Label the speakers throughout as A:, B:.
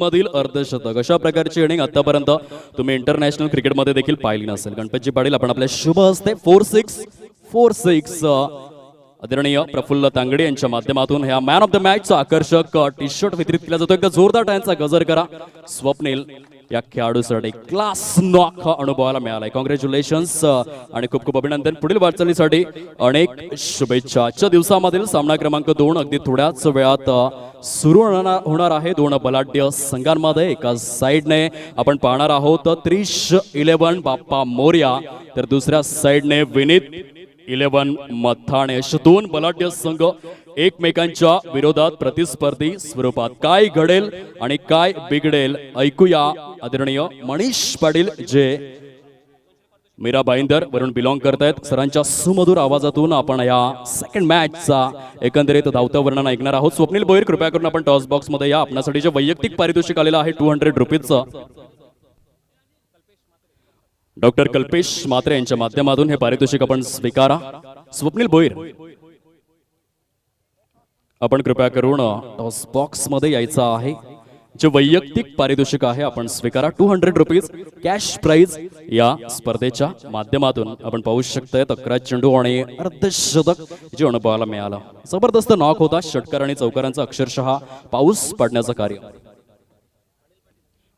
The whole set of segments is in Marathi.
A: मधील अर्धशतक अशा प्रकारची इनिंग आतापर्यंत तुम्ही इंटरनॅशनल क्रिकेटमध्ये देखील पाहिली नसेल. गणपतजी पाटील आपण आपल्या शुभ हस्ते 4-6 आदरणीय प्रफुल्ल तांगडे यांच्या माध्यमातून ह्या मॅन ऑफ द मॅचचा आकर्षक टी शर्ट वितरित केला जातो. एकदा जोरदार टाळ्यांचा गजर करा. स्वप्नील या खेळाडूसाठी क्लास नॉक हा अनुभवाला मिळालाय. कॉंग्रॅच्युलेशन्स आणि खूप खूप अभिनंदन. पुढील वाटचालीसाठी अनेक शुभेच्छा. आजच्या दिवसामधील सामना क्रमांक 2 अगदी थोड्याच वेळात सुरू होणार आहे. दोन बलाढ्य संघांमध्ये एका साइडने आपण पाहणार आहोत त्रिश 11 बाप्पा मोर्या, तर दुसऱ्या साइडने विनीत 11 मथाणे. असे दोन बलाढ्य संघ एकमेकांच्या विरोधात प्रतिस्पर्धी स्वरूपात. काय घडेल आणि काय बिघडेल ऐकूया आदरणीय मनीष पाटील जे मीरा भाईंदर वरून बिलॉंग करतायत. सरांच्या सुमधुर आवाजातून आपण या सेकंड मॅचचा एकंदरीत धावतं वर्णन ऐकणार आहोत. स्वप्नील भोईर कृपया करून आपण टॉस बॉक्स मध्ये या. आपल्यासाठी जे वैयक्तिक पारितोषिक आलेलं आहे 200 रुपीजचं डॉक्टर कल्पेश मात्रे यांच्या माध्यमातून हे पारितोषिक आपण स्वीकारा. स्वप्नील भोईर आपण कृपया करून टॉस बॉक्स मध्ये यायचं आहे. जे वैयक्तिक पारितोषिक आहे आपण स्वीकारा. 200 रुपीज कॅश प्राइज या स्पर्धेच्या माध्यमातून आपण पाहू शकताय. 11 चेंडू आणि अर्धशतक जे अनुभवाला मिळालं. जबरदस्त नॉक होता. षटकार आणि चौकारांचा अक्षरशः पाऊस पडण्याचं कार्य.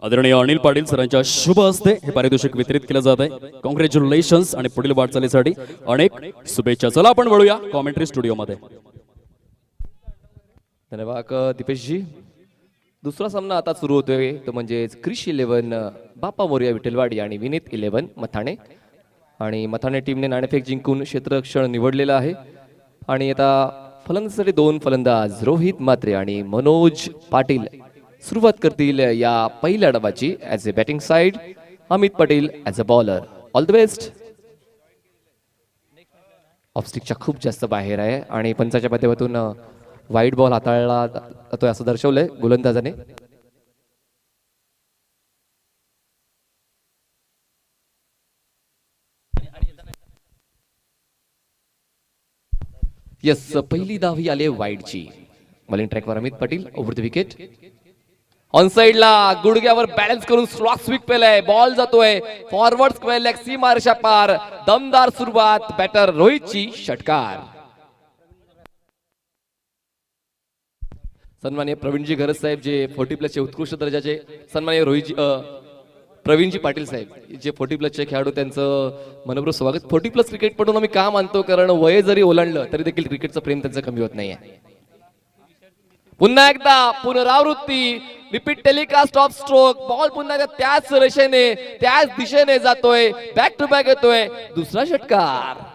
A: आदरणीय अनिल पाटील सरांच्या शुभ हस्ते हे पारितोषिक वितरित केलं जात आहे. कॉंग्रॅच्युलेशन्स आणि पुढील वाटचालीसाठी अनेक शुभेच्छा. चला आपण वळूया कॉमेंट्री स्टुडिओमध्ये.
B: धन्यवाद दीपेशजी. दुसरा सामना आता सुरू होतोय तो म्हणजे क्रिश 11 बाप्पा मोर्या विठ्ठलवाडी आणि विनीत 11 मथाणे. आणि मथाणे टीमने नाणेफेक जिंकून क्षेत्ररक्षण निवडलेलं आहे. आणि आता फलंदाजीसाठी दोन फलंदाज रोहित म्हात्रे आणि मनोज पाटील सुरुवात करतील या पहिल्या डावाची. As a batting side Amit Patil as a bowler. All the best. ऑफस्टिकच्या खूप जास्त बाहेर आहे आणि पंचाच्या माध्यमातून वाईट बॉल हाताळला जातोय असं दर्शवलंय गोलंदाजाने. यस, पहिली धाव ही आली वाईडची. बॉलिंग ट्रॅकवर Amit Patil over the wicket. On साइडला गुडघ्यावर बॅलन्स करून स्लॉक स्वीप केलाय. बॉल जातोय फॉरवर्ड स्क्वेअर लेग सीमारेषा पार. दमदार सुरुवात बॅटर रोहितची. षटकार. सन्माननीय प्रवीणजी घरत साहेब जे 40+ चे उत्कृष्ट दर्जाचे. सन्माननीय रोहितजी प्रवीणजी पाटील साहेब जे 40+ चे खेळाडू, त्यांचं मनपूर्वक स्वागत. 40+ क्रिकेट पडून आम्ही का मानतो, कारण वय जरी ओलांडलं तरी देखील क्रिकेटचं प्रेम त्यांचं कमी होत नाहीये. पुन्हा एकदा पुनरावृत्ती repeat telecast of stroke. Ball पुन्हा एकदा त्याच रेषेने त्याच दिशेने जातोय. बॅक टू बॅक येतोय. दुसरा षटकार.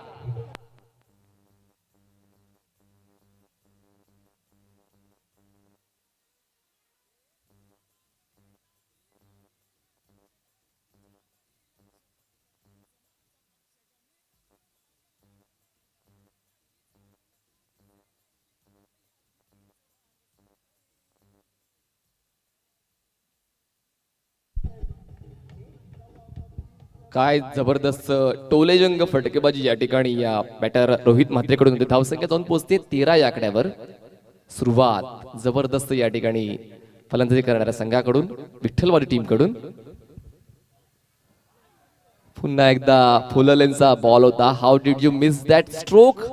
B: काय जबरदस्त टोलेजंग फटकेबाजी या ठिकाणी या बॅटर रोहित म्हात्रेकडून होते. धावसंख्या जाऊन पोहोचते 13 या आकड्यावर. सुरुवात जबरदस्त या ठिकाणी फलंदाजी करणाऱ्या संघाकडून, विठ्ठलवाडी टीम कडून. पुन्हा एकदा फुललेनचा बॉल होता. How did you miss that stroke,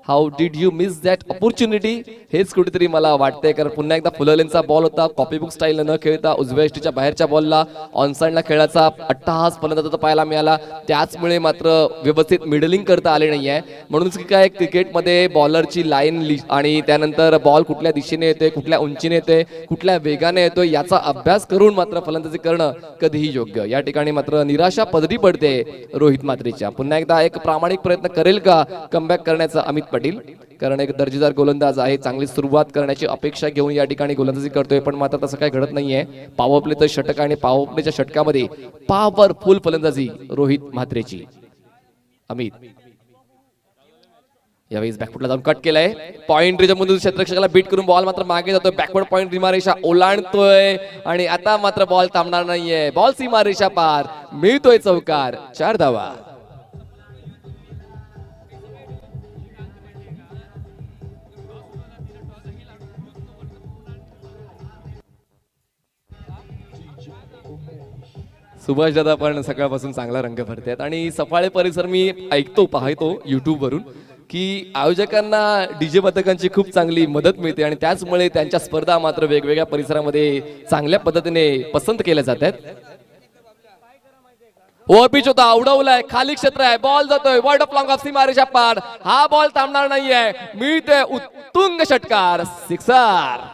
B: how did you miss that opportunity, हेच कुठेतरी मला वाटतंय. कारण पुन्हा एकदा फुललेनचा बॉल होता. कॉपीबुक स्टाईल न खेळता उजव्या एष्टीच्या बाहेरच्या बॉलला ऑन साइडला खेळाचा अट्टहास फलंदाजाचा पाहायला मिळाला. त्याचमुळे मात्र व्यवस्थित मिडलिंग करता आले नाहीये. म्हणूनच की काय क्रिकेटमध्ये बॉलरची लाईन आणि त्यानंतर बॉल कुठल्या दिशेने येते, कुठल्या उंचीने येते, कुठल्या वेगाने येतोय याचा अभ्यास करून मात्र फलंदाजी करणं कधीही योग्य. या ठिकाणी मात्र निराशा पदरी पडते रोहित म्हात्रेच्या. पुन्हा एकदा एक प्रामाणिक प्रयत्न करेल का कमबॅक करण्याचा अमित पाटील, कारण एक दर्जेदार गोलंदाज आहे. चांगली सुरुवात करण्याची अपेक्षा घेऊन या ठिकाणी गोलंदाजी करतोय, पण मात्र तसं काही घडत नाहीये. पॉवर प्लेचं षटक आणि पॉवर प्लेच्या षटकामध्ये पॉवरफुल फलंदाजी रोहित म्हात्रेची. अमित यावेळी बॅकफुटला जाऊन कट केलाय. पॉइंट रेंज मधून क्षेत्ररक्षकाला बीट करून बॉल मात्र मागे जातोय. बॅकवर्ड पॉइंट सीमारेषा ओलांडतोय आणि आता मात्र बॉल थांबणार नाहीये. बॉल सीमारेषा पार. मिळतोय चौकार. 4 धावा. सुभाष दादा पण सकाळपासून चांगला रंग भरतात आणि सफाळे परिसर मी ऐकतो पाहतो YouTube वरून की आयोजकांना डीजे पथकांची खूप चांगली मदत मिळते आणि त्याचमुळे त्यांच्या स्पर्धा मात्र वेगवेगळ्या परिसरामध्ये चांगल्या पद्धतीने पसंत केल्या जातात. ओव्हर पिच होता, उडवलाय, खाली क्षेत्र आहे, बॉल जातोय वर्ड ऑफ लॉंग ऑफ सीमारेषा पार, हा बॉल थांबणार नाहीये, मिळते उत्तुंग षटकार, सिक्सर.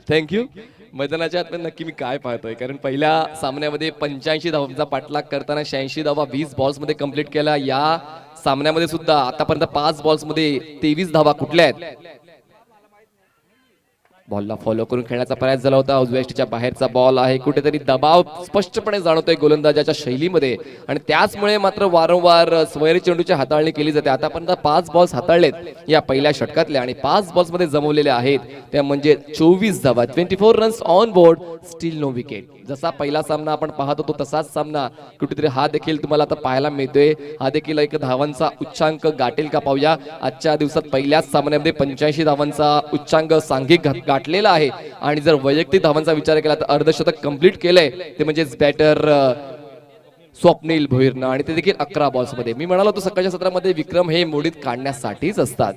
B: थँक्यू. मैदानाच्या आत नक्की मी काय पाहतोय, कारण पहिल्या सामन्यामध्ये 85 धावांचा पाठलाग करताना 86 धावा 20 बॉल्स मध्ये कंप्लीट केला. या सामन्यामध्ये सुद्धा आतापर्यंत 5 बॉल्स मध्ये 23 धावा कुठल्या आहेत. बॉलला फॉलो करून खेळण्याचा प्रयास झाला होता, उजव्या बाहेरचा बॉल आहे, कुठेतरी दबाव स्पष्टपणे जाणवतोय गोलंदाजाच्या शैलीमध्ये आणि त्याचमुळे मात्र वारंवार स्वैरी चेंडूची हाताळणी केली जाते. आतापर्यंत 5 बॉल्स हाताळलेत या पहिल्या षटकातल्या आणि 5 बॉल्स मध्ये जमवलेले आहेत त्या म्हणजे 24 धावा, 24 runs on board, still no wicket. जसा पहिला सामना आपण पाहत होतो तसाच सामना कुठेतरी हा देखील तुम्हाला आता पाहायला मिळतोय. हा देखील एक धावांचा उच्चांक गाठेल का पाहूया. आजच्या दिवसात पहिल्याच सामन्यामध्ये 85 धावांचा उच्चांक सांघिक गाठलेला आहे आणि जर वैयक्तिक धावांचा विचार केला तर अर्धशतक कंप्लीट केलंय ते म्हणजेच बॅटर स्वप्नील भोईरनं आणि ते देखील 11 बॉल्स मध्ये. मी म्हणालो होतो सकाळच्या सत्रामध्ये विक्रम हे मोडीत काढण्यासाठीच असतात.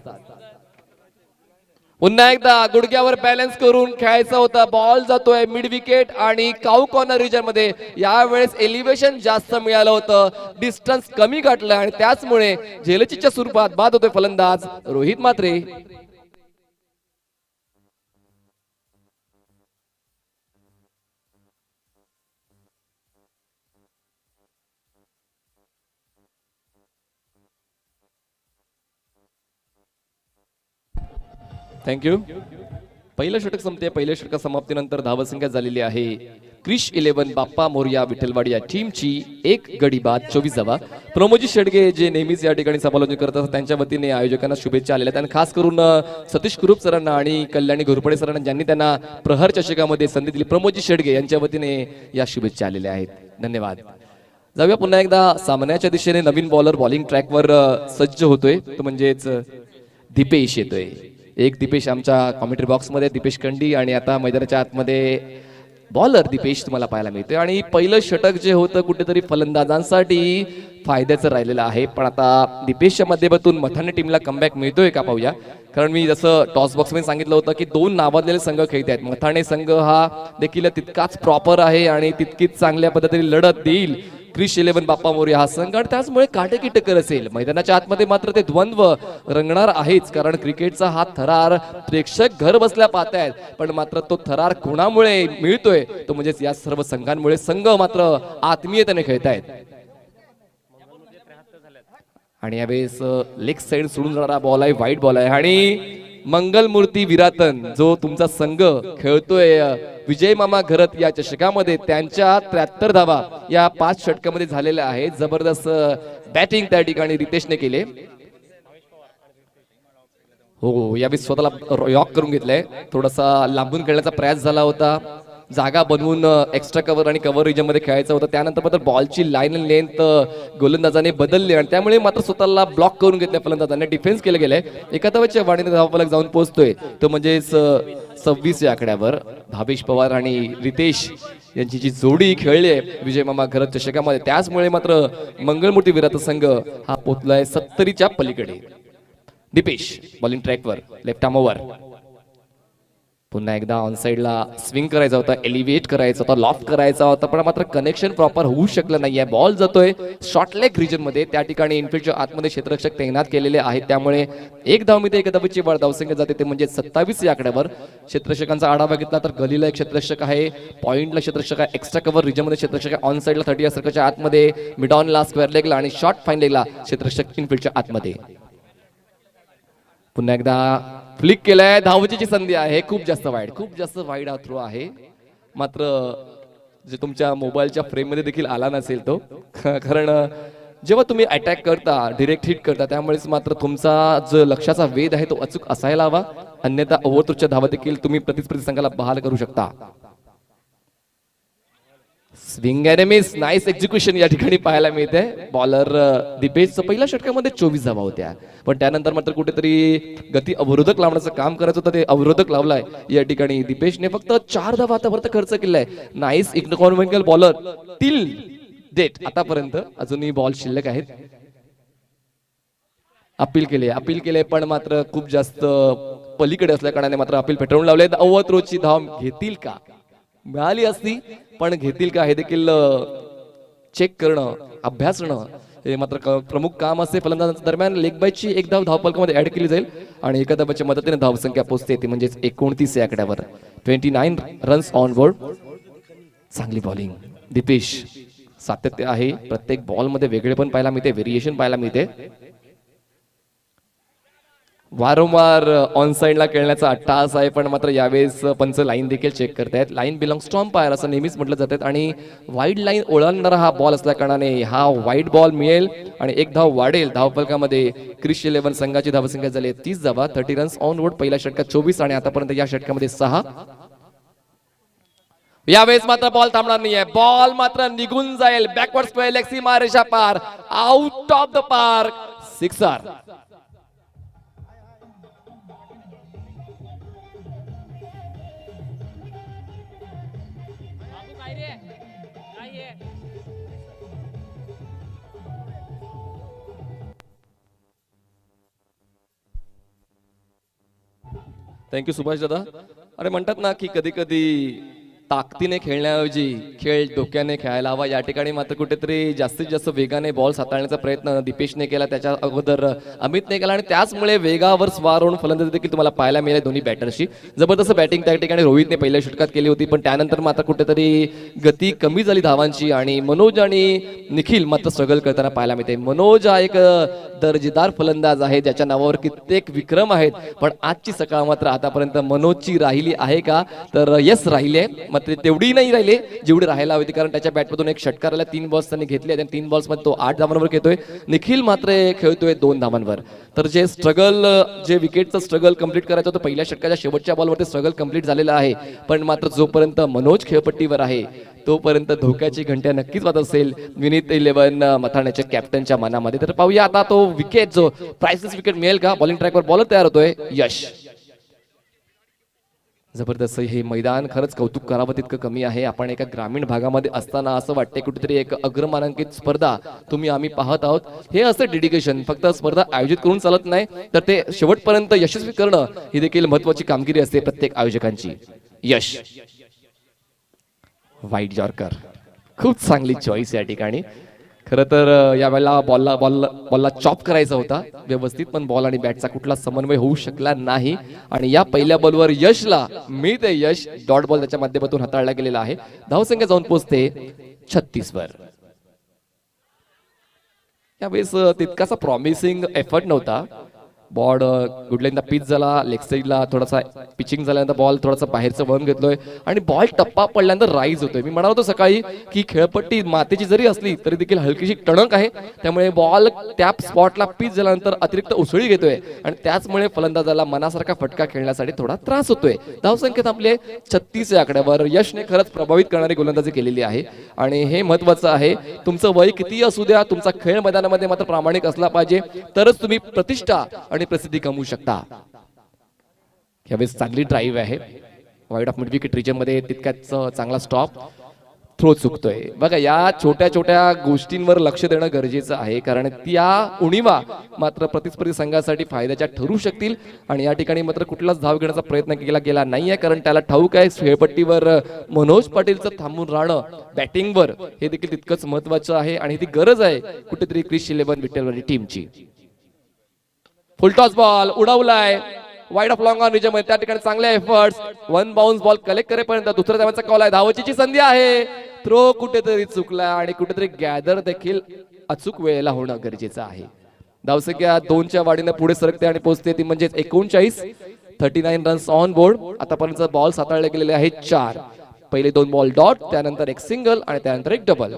B: पुन्हा एकदा गुडघ्यावर बॅलन्स करून खेळायचा होता, बॉल जातोय मिड विकेट आणि काऊ कॉर्नर रिजन मध्ये. यावेळेस एलिव्हेशन जास्त मिळालं होतं, डिस्टन्स कमी गाठलं आणि त्याचमुळे झेलचीच्या स्वरूपात बाद होतोय फलंदाज रोहित म्हात्रे. थँक्यू. पहिलं षटक संपते. पहिल्या षटका समाप्तीनंतर धावसंख्या झालेली आहे क्रिश 11 बाप्पा मोरया विठ्ठलवाडी या टीमची 1 गडी बाद 24 धावा. प्रमोजी शेडगे जे नेहमीच या ठिकाणी समालोचन करत असतात त्यांच्या वतीने आयोजकांना शुभेच्छा आलेल्या आहेत आणि खास करून सतीश कुरूप सरांना आणि कल्याणी घोरपडे सरांना ज्यांनी त्यांना प्रहर चषकामध्ये संधी दिली, प्रमोजी शेडगे यांच्या वतीने या शुभेच्छा आलेल्या आहेत. धन्यवाद. जाऊया पुन्हा एकदा सामन्याच्या दिशेने. नवीन बॉलर बॉलिंग ट्रॅकवर सज्ज होतोय तो म्हणजेच दीपेश येतोय. एक दीपेश आमच्या कॉमेंट्री बॉक्समध्ये, दीपेश कंडी, आणि आता मैदानाच्या आतमध्ये बॉलर दीपेश तुम्हाला पाहायला मिळतोय. आणि पहिलं षटक जे होतं कुठेतरी फलंदाजांसाठी फायद्याचं राहिलेलं आहे, पण आता दीपेशच्या माध्यमातून मथाने टीमला कमबॅक मिळतोय का पाहूया. कारण मी जसं टॉस बॉक्समध्ये सांगितलं होतं की 2 नावाजलेले संघ खेळत आहेत. मथाने संघ हा देखील तितकाच प्रॉपर आहे आणि तितकीच चांगल्या पद्धतीने लढत देईल क्रिश 11 बाप्पा मोरया हा संघ आणि त्याचमुळे काटेकी टक्कर असेल. मैदानाच्या आतमध्ये मात्र ते द्वंद्व रंगणार आहेच, कारण क्रिकेटचा हा थरार प्रेक्षक घर बसल्या पाहतायत, पण मात्र तो थरार कोणामुळे मिळतोय तो म्हणजेच या सर्व संघांमुळे. संघ मात्र आत्मीयतेने खेळतायत आणि यावेळेस लेग साइड सोडून जाणारा बॉल आहे, वाईट बॉल आहे आणि मंगलमूर्ती विरातन जो तुमचा संघ खेळतोय विजय मामा घरत या चषकामध्ये, त्यांच्या 73 धावा या 5 षटकामध्ये झालेल्या आहेत. जबरदस्त बॅटिंग त्या ठिकाणी रितेशने केले. हो, यावेळी स्वतःला यॉक करून घेतलंय, थोडासा लांबून खेळण्याचा प्रयास झाला होता, जागा बनवून एक्स्ट्रा कव्हर आणि कव्हर रिजन मध्ये खेळायचं होतं. त्यानंतर मात्र बॉलची लाईन आणि लेंथ गोलंदाजाने बदलली आणि त्यामुळे मात्र स्वतःला ब्लॉक करून घेतल्या फलंदाजाने. डिफेन्स केलं गेलंय. एका धावेच्या वाढीने धावफलक जाऊन पोहोचतोय तो म्हणजेच 26 या आकड्यावर. भावेश पवार आणि रितेश यांची जी जोडी खेळली आहे विजय मामा घरत चषकामध्ये, त्याचमुळे मात्र मंगलमूर्ती विराट संघ हा पोचलाय 70च्या पलीकडे. दीपेश बॉलिंग ट्रॅकवर, लेफ्ट आर्म ओव्हर. पुन्हा एकदा ऑन साइडला स्विंग करायचा होता, एलिव्हेट करायचा होता, लॉफ्ट करायचा होता, पण मात्र कनेक्शन प्रॉपर होऊ शकलं नाहीये. बॉल जातोय शॉर्ट लेग रिजन मध्ये, त्या ठिकाणी इनफिल्डच्या आतमध्ये क्षेत्ररक्षक तैनात केलेले आहेत, त्यामुळे 1 धावमध्ये 1 धावेची वाढ धावसंख्या जाते ते म्हणजे 27 या आकड्यावर. क्षेत्ररक्षकांचा आढावा घेतला तर गलीला एक क्षेत्ररक्षक आहे, पॉइंटला क्षेत्ररक्षक आहे, एक्स्ट्रा कव्हर रिजन मध्ये क्षेत्ररक्षक आहे, ऑन साइडला 30 या सर्कलच्या आतमध्ये, मिड ऑनला स्क्वेअर लेगला आणि शॉर्ट फाईन लेगला क्षेत्ररक्षक इनफिल्डच्या आतमध्ये. पुन्हा एकदा फ्लिक केलाय, धावचीची संधी आहे, खूप जास्त वाईड हा थ्रो आहे, मात्र जे तुमच्या मोबाईलच्या फ्रेम मध्ये देखील आला नसेल तो, कारण जेव्हा तुम्ही अटॅक करता, डिरेक्ट हिट करता, त्यामुळेच मात्र तुमचा जो लक्षाचा वेध आहे तो अचूक असायला हवा, अन्यथा ओव्हरथ्रोच्या धावा देखील तुम्ही प्रतिस्पर्धी संघाला बहाल करू शकता. Swing and miss, nice execution या ठिकाणी पाहायला मिळते. बॉलर दिपेशचं पहिल्या षटकामध्ये 24 धावा होत्या, पण त्यानंतर मात्र कुठेतरी गती अवरोधक लावण्याचं काम करायचं होतं, ते अवरोधक लावलाय या ठिकाणी दिपेशने. फक्त 4 धावा आतापर्यंत खर्च केलाय. Nice economical bowler till date आतापर्यंत. अजूनही बॉल शिल्लक आहेत. अपील केले पण मात्र खूप जास्त पलीकडे असल्या कारणाने मात्र अपील फेटाळून लावले. 90 रोजची धाव घेतील का? मिळाली असती पण घेतील का हे देखील चेक करणं, अभ्यासणं हे मात्र प्रमुख काम असते फलंदाजांच्या दरम्यान. लेग बायची एक धाव धावफलकामध्ये ऍड केली जाईल आणि एका धावाच्या मदतीने धावसंख्या पोहोचते ती म्हणजेच 29 या आकड्यावर. 29 रन्स ऑन बोर्ड. चांगली बॉलिंग दिपेश. सातत्य आहे प्रत्येक बॉल मध्ये, वेगळे पण पाहायला मिळते, व्हेरिएशन पाहायला मिळते. वारंवार ऑन साइडला खेळण्याचा अट्टाहास आहे, पण मात्र यावेळेस पंच लाईन देखील चेक करतायत. लाईन बिलॉंग्स टू अंपायर असं नेहमीच म्हटलं जातात आणि वाईड लाईन ओलांडणारा हा बॉल असल्या कारणाने हा वाईड बॉल मिळेल आणि एक धाव वाढेल धावफलकामध्ये. क्रिश 11 संघाची धावसंख्या झाली 30 धावा. 30 रन्स ऑन बोर्ड. पहिल्या षटकात 24 आणि आतापर्यंत या षटकामध्ये 6. यावेळेस मात्र बॉल थांबणार नाहीये. बॉल मात्र निघून जाईल. बॅकवर्ड स्क्वेअर लेग सीमा रेषा पार. Out of the park. Sixer. Thank you Subhash दादा. अरे म्हणतात ना की कधी कधी ताकदीने खेळण्याऐवजी खेळ डोक्याने खेळायला हवा. या ठिकाणी मात्र कुठेतरी जास्तीत जास्त वेगाने बॉल हाताळण्याचा प्रयत्न दिपेशने केला, त्याच्या अगोदर अमितने केला आणि त्याचमुळे वेगावर स्वार होऊन फलंदाजी देखील तुम्हाला पाहायला मिळेल दोन्ही बॅटर्सची. जबरदस्त बॅटिंग त्या ठिकाणी रोहितने पहिल्या षटकात केली होती, पण त्यानंतर मात्र कुठेतरी गती कमी झाली धावांची आणि मनोज आणि निखिल मात्र स्ट्रगल करताना पाहायला मिळते. मनोज हा एक दर्जेदार फलंदाज आहे ज्याच्या नावावर कित्येक विक्रम आहेत, पण आजची सकाळ मात्र आतापर्यंत मनोजची राहिली आहे का? तर यस राहिली आहे. मात्र तेवढी नाही राहिले जेवढी राहायला हवी, कारण त्याच्या बॅटमधून एक षटकार आला, 3 बॉल्स त्यांनी घेतले आणि 3 बॉल्स मध्ये तो 8 धावांवर खेळतोय. निखिल मात्र खेळतोय 2 धावांवर. तर जे स्ट्रगल, जे विकेटचं स्ट्रगल कंप्लीट करायचं होतं पहिल्या षटकाच्या शेवटच्या बॉलवरती स्ट्रगल कंप्लीट झालेलं आहे, पण मात्र जोपर्यंत मनोज खेळपट्टीवर आहे तोपर्यंत धोक्याची घंटा नक्कीच वाजत असेल विनीत 11 मथाण्याच्या कॅप्टनच्या मनामध्ये. तर पाहूया आता तो विकेट, जो प्राइसलेस विकेट मिळेल का? बॉलिंग ट्रॅकवर बॉलर तयार होतोय यश. जबरदस्त हे मैदान, खरंच कौतुक करावं तितकं कमी आहे. आपण एका ग्रामीण भागामध्ये असताना असं वाटते कुठेतरी एक अग्रमानांकित स्पर्धा तुम्ही आम्ही पाहत आहोत. हे असं डेडिकेशन, फक्त स्पर्धा आयोजित करून चालत नाही, तर ते शेवटपर्यंत यशस्वी करणं ही देखील महत्वाची कामगिरी असते प्रत्येक आयोजकांची. यश वाईड यॉर्कर, खूप चांगली चॉईस या ठिकाणी. खरं तर यावेळेला बॉलला चॉप करायचा होता व्यवस्थित, पण बॉल आणि बॅटचा कुठला समन्वय होऊ शकला नाही आणि या पहिल्या बॉलवर यशला मिळते यश. डॉट बॉल त्याच्या माध्यमातून हाताळला गेलेला आहे. धावसंख्या जाऊन पोहोचते 36 वर. यावेळेस तितकासा प्रॉमिसिंग एफर्ट नव्हता. बॉल गुडलाईनला पिच झाला, लेग साईडला थोडासा पिचिंग झाल्यानंतर बॉल थोडासा बाहेरचं वळण घेतलोय आणि बॉल टप्पा पडल्यानंतर राईज होतोय. मी म्हणालो होतो सकाळी की खेळपट्टी मातीची जरी असली तरी देखील हलकीशी टणक आहे, त्यामुळे बॉल त्या स्पॉटला पिच झाल्यानंतर अतिरिक्त उसळी घेतोय आणि त्याचमुळे फलंदाजाला मनासारखा फटका खेळण्यासाठी थोडा त्रास होतोय. धावसंख्या थांबली 36 या आकड्यावर. यशने खरंच प्रभावित करणारी गोलंदाजी केलेली आहे आणि हे महत्वाचं आहे. तुमचं वय किती असू द्या, तुमचा खेळ मैदानामध्ये मात्र प्रामाणिक असला पाहिजे, तरच तुम्ही प्रतिष्ठा आणि प्रसिद्धी कमवू शकता. यावेळेस चांगली ड्राईव्ह आहे. Wide of mid wicket region मध्ये तितक्याच चांगला स्टॉप. थ्रो चुकतोय. बघा, या छोट्या छोट्या गोष्टींवर लक्ष देणं गरजेचं आहे, कारण त्या उणीवा मात्र प्रतिस्पर्धी संघासाठी फायद्याच्या ठरू शकतील आणि या ठिकाणी मात्र कुठलाच धाव घेण्याचा प्रयत्न केला गेला नाहीये, कारण त्याला ठाऊक आहे खेळपट्टीवर मनोज पाटीलचं थांबून राहणं बॅटिंगवर हे देखील तितकंच महत्वाचं आहे आणि ती गरज आहे कुठेतरी क्रिश 11 विठ्ठलवाडी टीमची. फुल टॉस बॉल उडवलाय wide of long on region मध्ये. त्या ठिकाणी चांगले एफर्ट्स. 1 बाउन्स बॉल कलेक्ट करेपर्यंत दुसऱ्या धावांचा कॉल आहे. धावाची संधी आहे. थ्रो कुठेतरी चुकला आणि कुठेतरी गॅदर देखील अचूक वेळेला होणं गरजेचं आहे. धावसंख्या 2च्या वाढीने पुढे सरकते आणि पोहोचते ती म्हणजे 39. 39 रन्स ऑन बोर्ड. आतापर्यंत बॉल हाताळले गेलेले आहेत 4. पहिले 2 बॉल डॉट, त्यानंतर एक सिंगल आणि त्यानंतर एक डबल.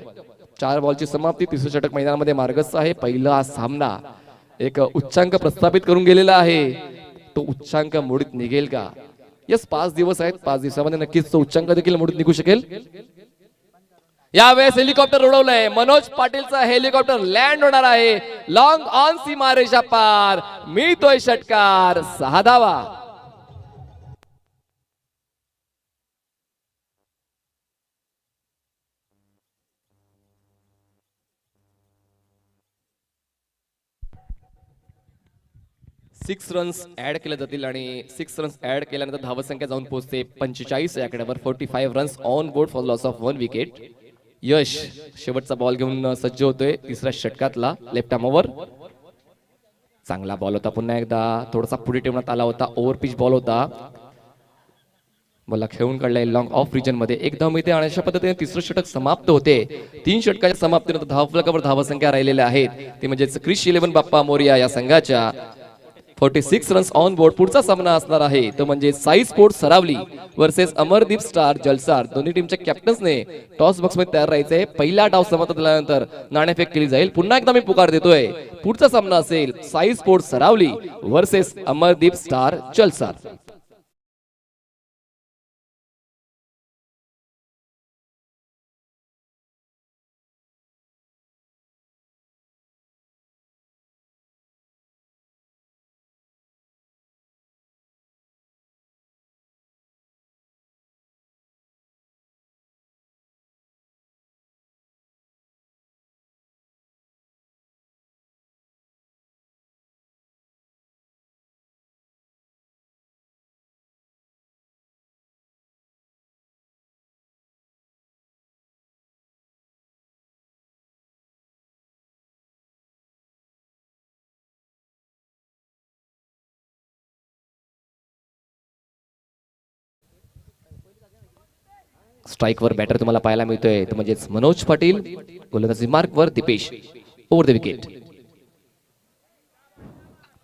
B: 4 बॉलची समाप्ती. तिसरं षटक मैदानामध्ये मार्गस्थ आहे. पहिला सामना एक उच्चांक प्रस्थापित करून गेलेला आहे. तो उच्चांक मोडीत निघेल का? यस, 5 दिवस आहेत. 5 दिवसामध्ये नक्कीच तो उच्चांक देखील मोडीत निघू शकेल. यावेळेस हेलिकॉप्टर उडवलंय. मनोज पाटीलचा हेलिकॉप्टर लँड होणार आहे. लॉंग ऑन सीमारेषा पार. मिळतोय षटकार. 6 धावा. सिक्स रन्स ऍड केले जातील आणि 6 रन्स ऍड केल्यानंतर धावसंख्या जाऊन पोहोचते 45 या आकड्यावर. 45 runs on board for loss of 1 wicket. Yash शेवटचा बॉल घेऊन सज्ज होतोय तिसऱ्या षटकातला लेफ्ट आर्मवर. चांगला बॉल होता. पुन्हा एकदा थोडासा पुढे ठेवण्यात आला होता. ओव्हर पिच बॉल होता. बॉलला खेळून काढलाय लॉंग ऑफ रिजन मध्ये. एक धाव मिळते आणि अशा पद्धतीने तिसरं षटक समाप्त होते. 3 षटकाच्या समाप्तीनंतर धावफलकावर धावसंख्या राहिलेल्या आहेत ते म्हणजे क्रिश 11 बाप्पा मोरिया या संघाच्या 46 रन्स ऑन बोर्ड. पुढचा सामना असणार आहे तो म्हणजे Sai sports Saravali versus Amardeep star Jalsar. दोन्ही टीमच्या कॅप्टन्सने टॉस बॉक्स मध्ये तयार राहायचंय. पहिला डाव समाप्त झाल्यानंतर नाणेफेक केली जाईल. पुन्हा एकदा मी पुकार देतोय. पुढचा सामना असेल Sai sports Saravali versus Amardeep star Jalsar. स्ट्राईकवर बॅटर तुम्हाला पाहायला मिळतोय तो म्हणजेच मनोज पाटील. गोलंदाजी मार्कवर दीपेश. Over the wicket.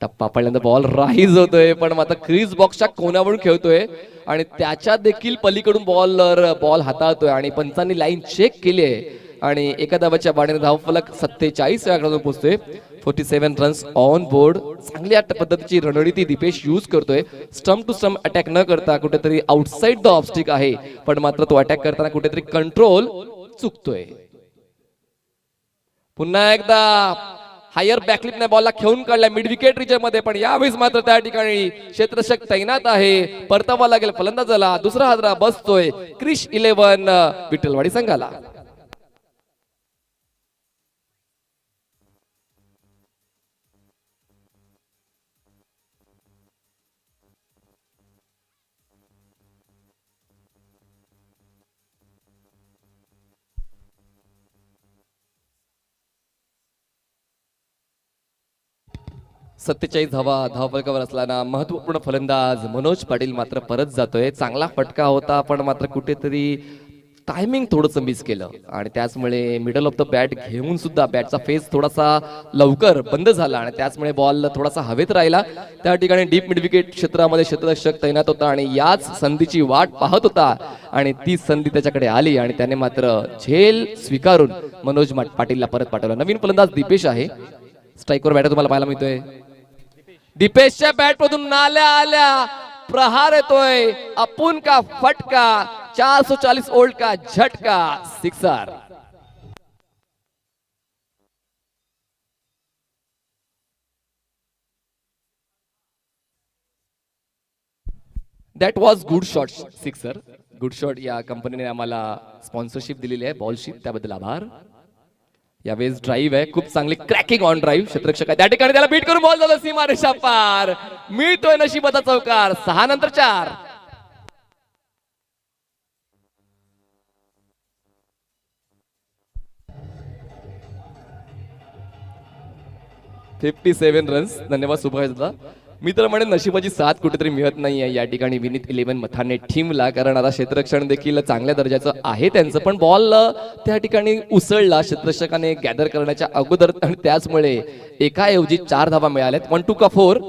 B: टप्पा पडल्यानंतर बॉल राईज होतोय पण मात्र क्रीज बॉक्सच्या कोणावरून खेळतोय आणि त्याच्या देखील पलीकडून बॉल हाताळतोय आणि पंचांनी लाईन चेक केली आहे आणि एका धावाच्या बाणीने धावफलक 47 या क्रमांकावर पोहोचतोय. 47 रन्स ऑन बोर्ड. चांगल्या पद्धतीची रणनीती दीपेश यूज करतोय. स्टंप टू स्टंप अटॅक न करता कुठेतरी आउटसाइड द ऑफस्टिक आहे पण मात्र तो अटॅक करताना कुठेतरी कंट्रोल चुकतोय. पुन्हा एकदा हायर बॅकलिपने बॉलला खेळून काढला मिड विकेट रिजन मध्ये पण यावेळेस मात्र त्या ठिकाणी क्षेत्ररक्षक तैनात आहे. परतावा लागेल फलंदाजाला. दुसरा हादरा बसतोय क्रिश 11 विठ्ठलवाडी संघाला. सत्तेचाळीस धावफलकावर असताना महत्वपूर्ण फलंदाज मनोज पाटील मात्र परत जातोय. चांगला फटका होता पण मात्र कुठेतरी टायमिंग थोडंसं मिस केलं आणि त्याचमुळे मिडल ऑफ द बॅट घेऊन सुद्धा बॅटचा फेस थोडासा लवकर बंद झाला आणि त्याचमुळे बॉल थोडासा हवेत राहिला. त्या ठिकाणी डीप मिड विकेट क्षेत्रामध्ये क्षेत्ररक्षक तैनात होता आणि याच संधीची वाट पाहत होता आणि ती संधी त्याच्याकडे आली आणि त्याने मात्र झेल स्वीकारून मनोज पाटीलला परत पाठवलं. नवीन फलंदाज दीपेश आहे. स्ट्राईकवर बॅटर तुम्हाला पाहायला मिळतोय. दीपेशच्या बॅट मधून नाल्या आल्या प्रहार येतोय. अपुन का फटका. 440 ओल्ड का झटका. Sixer. That was good shot. Sixer. Good shot या कंपनीने आम्हाला स्पॉन्सरशिप दिलेली आहे बॉलशी त्याबद्दल आभार. यावेळेस ड्राईव्ह आहे खूप चांगली क्रॅकिंग ऑन ड्राईव्ह. क्षेत्ररक्षक आहे त्या ठिकाणी त्याला बीट करून बॉल झाला सीमारेषा पार. मिळतोय नशिबाचा चौकार. 6 नंतर 4. $57 रन्स. धन्यवाद सुभाषदा. मी तर म्हणेन नशिबाची साथ कुठेतरी मिळत नाही आहे या ठिकाणी विनीत 11 मथाने टीमला. कारण आता क्षेत्ररक्षण देखील चांगल्या दर्जाचं आहे त्यांचं पण बॉल त्या ठिकाणी उसळला क्षेत्ररक्षकाने गॅदर करण्याच्या अगोदर आणि त्याचमुळे एकाऐवजी 4 धावा मिळाल्यात. 1 2 का 4.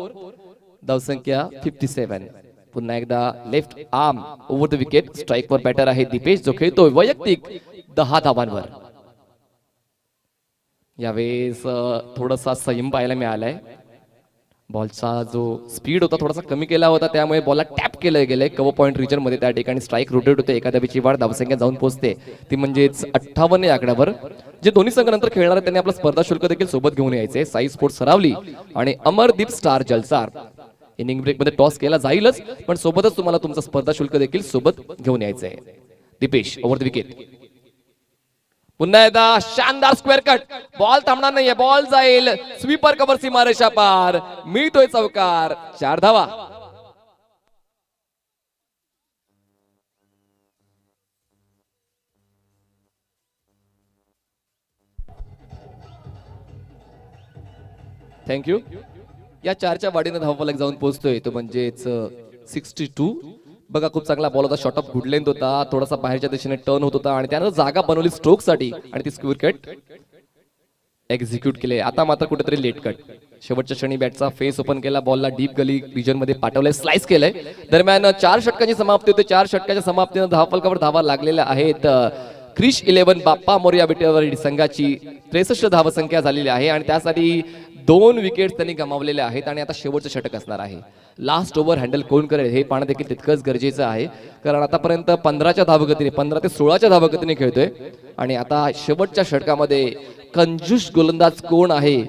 B: धावसंख्या 57. पुन्हा एकदा left arm over the wicket. स्ट्राईकवर बॅटर आहे दीपेश जो खेळतोय वैयक्तिक 10 धावांवर. यावेळेस थोडासा संयम पाहायला मिळालाय बॉलचा जो स्पीड होता थोडासा कमी केला होता, त्यामुळे बॉलला टॅप केलं गेलंय कव्हर पॉईंट रिजन मध्ये. त्या ठिकाणी स्ट्राईक रोटेट होते, एका धावेची वाढ धावसंख्या जाऊन पोहोचते ती म्हणजेच 58 या आकड्यावर. जे दोन्ही संघ नंतर खेळणार आहेत त्यांनी आपलं स्पर्धा शुल्क देखील सोबत घेऊन यायचे. साई स्पोर्ट्स सरावली आणि Amardeep star Jalsar. Inning break मध्ये टॉस केला जाईलच, पण सोबतच तुम्हाला तुमचं स्पर्धा शुल्क देखील सोबत घेऊन यायचंय. Dipesh over the wicket. पुन्हा एकदा शानदार स्क्वेअर कट. बॉल थांबणार नाहीये, बॉल जाईल स्वीपर कव्हर सीमारेषा पार. मिळतोय चौकार. 4 धावा. थँक्यू. या 4च्या वाढीनं धावफलक जाऊन पोहोचतोय तो म्हणजेच 62. बघा खूप चांगला बॉल होता, शॉर्ट ऑफ गुड लेंथ होता, थोडासा बाहेरच्या दिशेने टर्न होत होता आणि त्यानं जागा बनवली स्ट्रोक साठी आणि ती स्क्वेअर कट एक्झिक्यूट केले. आता मात्र कुठेतरी लेट कट. शेवटच्या क्षणी बॅटचा फेस ओपन केला, बॉलला डीप गली रिजन मध्ये पाठवलंय, स्लाइस केलंय. दरम्यान 4 षटकांची समाप्ती होते. 4 षटकाच्या समाप्तीनं धावफलकावर धावा लागलेल्या आहेत. क्रिश 11 बाप्पा मोरया विटेवर संघाची 63 धावसंख्या झालेली आहे आणि त्यासाठी 2 विकेट त्यांनी गमावलेले आहेत आणि आता शेवटचं षटक असणार आहे. लास्ट ओव्हर हँडल कोण करेल हे पाहणं देखील तितकंच गरजेचं आहे, कारण आतापर्यंत 15च्या धावगतीने 15 ते 16च्या धावगतीने खेळतोय आणि आता शेवटच्या षटकामध्ये कंजूस गोलंदाज कोण आहे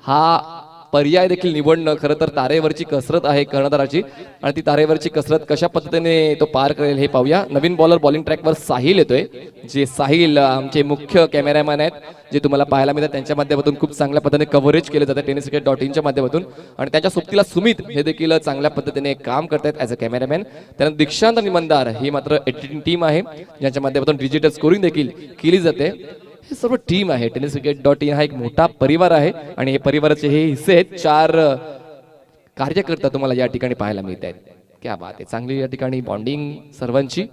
B: हा पर्याय देखील निवडणं खरं तर तारेवरची कसरत आहे कर्णधाराची आणि ती तारेवरची कसरत कशा पद्धतीने तो पार करेल हे पाहूया. नवीन बॉलर बॉलिंग ट्रॅकवर साहिल येतोय. जे साहिल आमचे मुख्य कॅमेरामॅन आहेत, जे तुम्हाला पाहायला मिळतात, त्यांच्या माध्यमातून खूप चांगल्या पद्धतीने कव्हरेज केलं जातं tenniscricket.in माध्यमातून आणि त्यांच्या सोबतीला सुमित हे देखील चांगल्या पद्धतीने काम करतात ॲज अ कॅमेरामॅन. त्यानंतर दीक्षांत निमंदार ही मात्र एडिटिंग टीम आहे, ज्यांच्या माध्यमातून डिजिटल स्कोरिंग देखील केली जाते. हे सर्व टीम आहे. tenniscricket.in हा एक मोठा परिवार आहे आणि हे परिवाराचे हे हिस्से आहेत. 4 कार्यकर्ता तुम्हाला या ठिकाणी पाहायला मिळत आहेत. क्या बात आहे. चांगली या ठिकाणी बॉन्डिंग सर्वांची.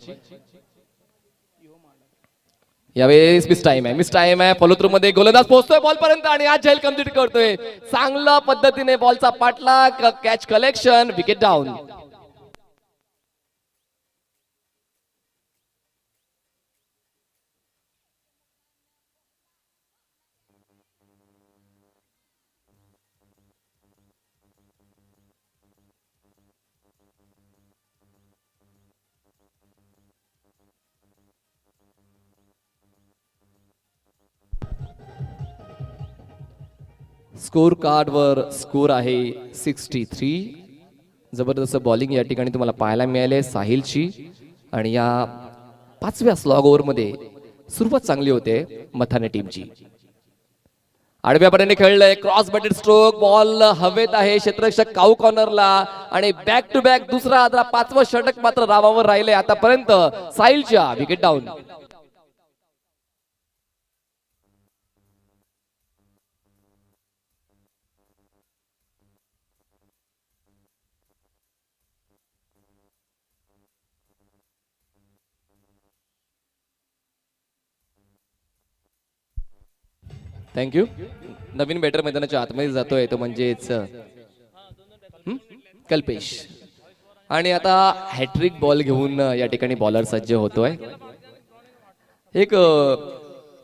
B: यावेळेस मिस टाइम आहे. फॉलो थ्रू मध्ये गोलंदाज पोहोचतोय बॉल पर्यंत आणि आज झेल कम्प्लीट करतोय. चांगल्या पद्धतीने बॉलचा पाठलाग, catch collection, wicket down. Score कार्डवर स्कोर आहे 63. जबरदस्त बॉलिंग या ठिकाणी तुम्हाला पाहायला मिळाले साहिलची आणि या 5व्या स्लॉग ओव्हरमध्ये सुरुवात चांगली होते मथाने टीमची. आडव्या पट्टीने खेळलंय, क्रॉस बटेड स्ट्रोक, बॉल हवेत आहे, क्षेत्ररक्षक काऊ कॉर्नरला आणि बॅक टू बॅक दुसरा आदरा 5वं षटक मात्र रावावर राहिले आतापर्यंत साहिलच्या. Wicket down. थँक्यू. नवीन बॅटर मैदानाच्या आतमध्ये जातोय तो म्हणजेच कल्पेश आणि आता हॅट्रिक बॉल घेऊन या ठिकाणी बॉलर सज्ज होतोय. एक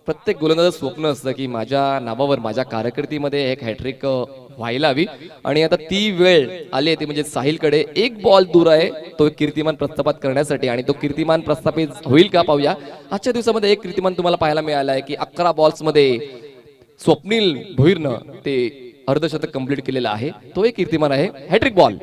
B: प्रत्येक गोलंदाजाचं स्वप्न असतं की माझ्या नावावर माझ्या कारकिर्दीमध्ये एक हॅट्रिक व्हायला हवी आणि आता ती वेळ आली आहे. ती म्हणजे साहिलकडे एक बॉल दूर आहे तो कीर्तिमान प्रस्थापित करण्यासाठी आणि तो कीर्तिमान प्रस्थापित होईल का पाहूया. आजच्या दिवसामध्ये एक कीर्तिमान तुम्हाला पाहायला मिळाला आहे की 11 बॉल्स मध्ये स्वप्नील भोईरनं ते अर्धशतक कंप्लीट केलेलं आहे. तो एक कीर्तिमान आहे. Hattrick ball.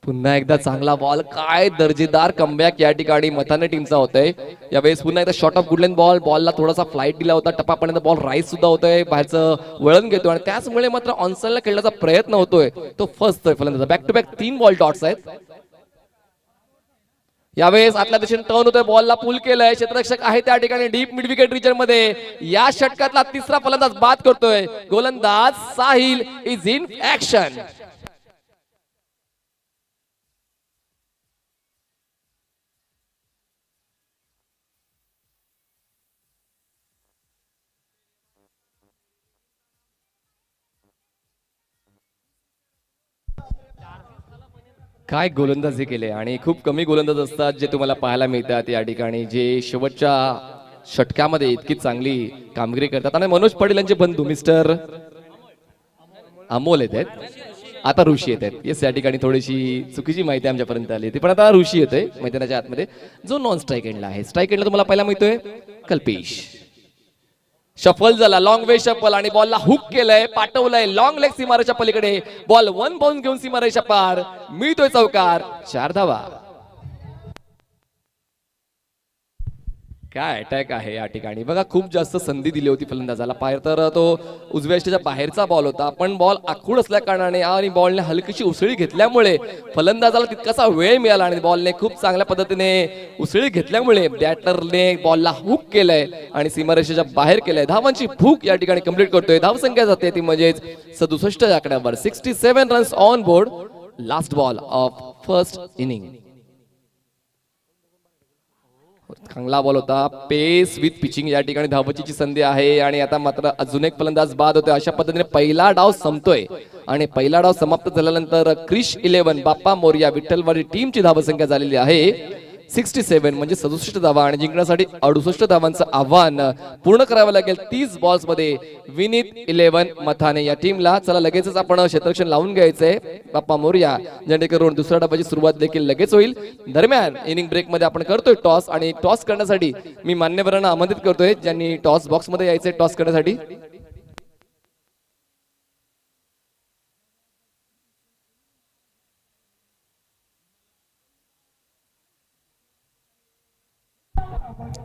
B: पुन्हा एकदा चांगला बॉल. काय दर्जेदार कमबॅक या ठिकाणी मथाने टीमचा होतोय. यावेळेस पुन्हा एकदा शॉर्ट ऑफ गुडलेन बॉल. बॉलला थोडासा फ्लाईट दिला होता, टपापर्यंत बॉल राईस सुद्धा होतोय, बाहेरचं वळण घेतोय आणि त्याचमुळे मात्र ऑनसाइडला खेळण्याचा प्रयत्न होतोय तो फर्स्ट फलंदाज. Back to back 3 ball dots आहेत. यावेळेस आतल्या दिशेने टर्न होतोय, बॉलला पुल केलंय, क्षेत्ररक्षक आहे त्या ठिकाणी डीप मिड विकेट रिजन मध्ये. या षटकातला 3रा फलंदाज बाद करतोय. गोलंदाज साहिल इज इन ऍक्शन. काय गोलंदाजी केले आणि खूप कमी गोलंदाज असतात जे तुम्हाला पाहायला मिळतात या ठिकाणी, जे शेवटच्या षटकामध्ये इतकी चांगली कामगिरी करतात. आणि मनोज पाटील यांचे बंधू मिस्टर अमोल येत आहेत, आता ऋषी येत आहेत. येस, या ठिकाणी थोडीशी चुकीची माहिती आमच्यापर्यंत आली होती, पण आता ऋषी येतोय मैदानाच्या आतमध्ये, जो नॉन स्ट्राईक एंडला आहे. स्ट्राईक एंडला तुम्हाला पहिला मिळतोय कल्पेश. शफल झाला, लॉंग वे शफल आणि बॉलला हुक केलंय, पाठवलंय लॉंग लेग सीमारेच्या पलीकडे. बॉल 1 बाउन्स घेऊन सीमारेच्या पार, मिळतोय चौकार. 4 धावा. काय अटॅक आहे या ठिकाणी बघा. खूप जास्त संधी दिली होती फलंदाजाला. पायर तर तो उजव्या यष्टीच्या बाहेरचा बॉल होता, पण बॉल आखूड असल्या कारणाने आणि बॉलने हलकीशी उसळी घेतल्यामुळे फलंदाजाला तितकासा वेळ मिळाला आणि बॉलने खूप चांगल्या पद्धतीने उसळी घेतल्यामुळे बॅटरने बॉलला हुक केलंय आणि सीमारेषेच्या बाहेर केलंय. धावांची भूक या ठिकाणी कंप्लीट करतोय. धावसंख्या जाते ती म्हणजेच 67 आकड्यावर. 67 runs on board. Last ball of first inning. चांगला बॉल होता. पेस विथ पिचिंग या ठिकाणी धावचीची संधी आहे आणि आता मात्र अजून एक फलंदाज बाद होतोय. अशा पद्धतीने पहिला डाव संपतोय आणि पहिला डाव समाप्त झाल्यानंतर क्रिश 11 बाप्पा मोरया विठ्ठलवाडी टीमची धावसंख्या झालेली आहे 67 म्हणजे 67 धावा आणि जिंकण्यासाठी 68 धावांचं आव्हान पूर्ण करावं लागेल 30 बॉल्स मध्ये. विनीत 11 मथाने या टीमला. चला लगेचच आपण क्षेत्ररक्षण लावून घ्यायचंय बाप्पा मोरया, जेणेकरून दुसऱ्या डावाची सुरुवात देखील लगेच होईल. दरम्यान इनिंग ब्रेक मध्ये आपण करतोय टॉस आणि टॉस करण्यासाठी मी मान्यवरांना आमंत्रित करतोय ज्यांनी टॉस बॉक्स मध्ये यायचंय टॉस करण्यासाठी.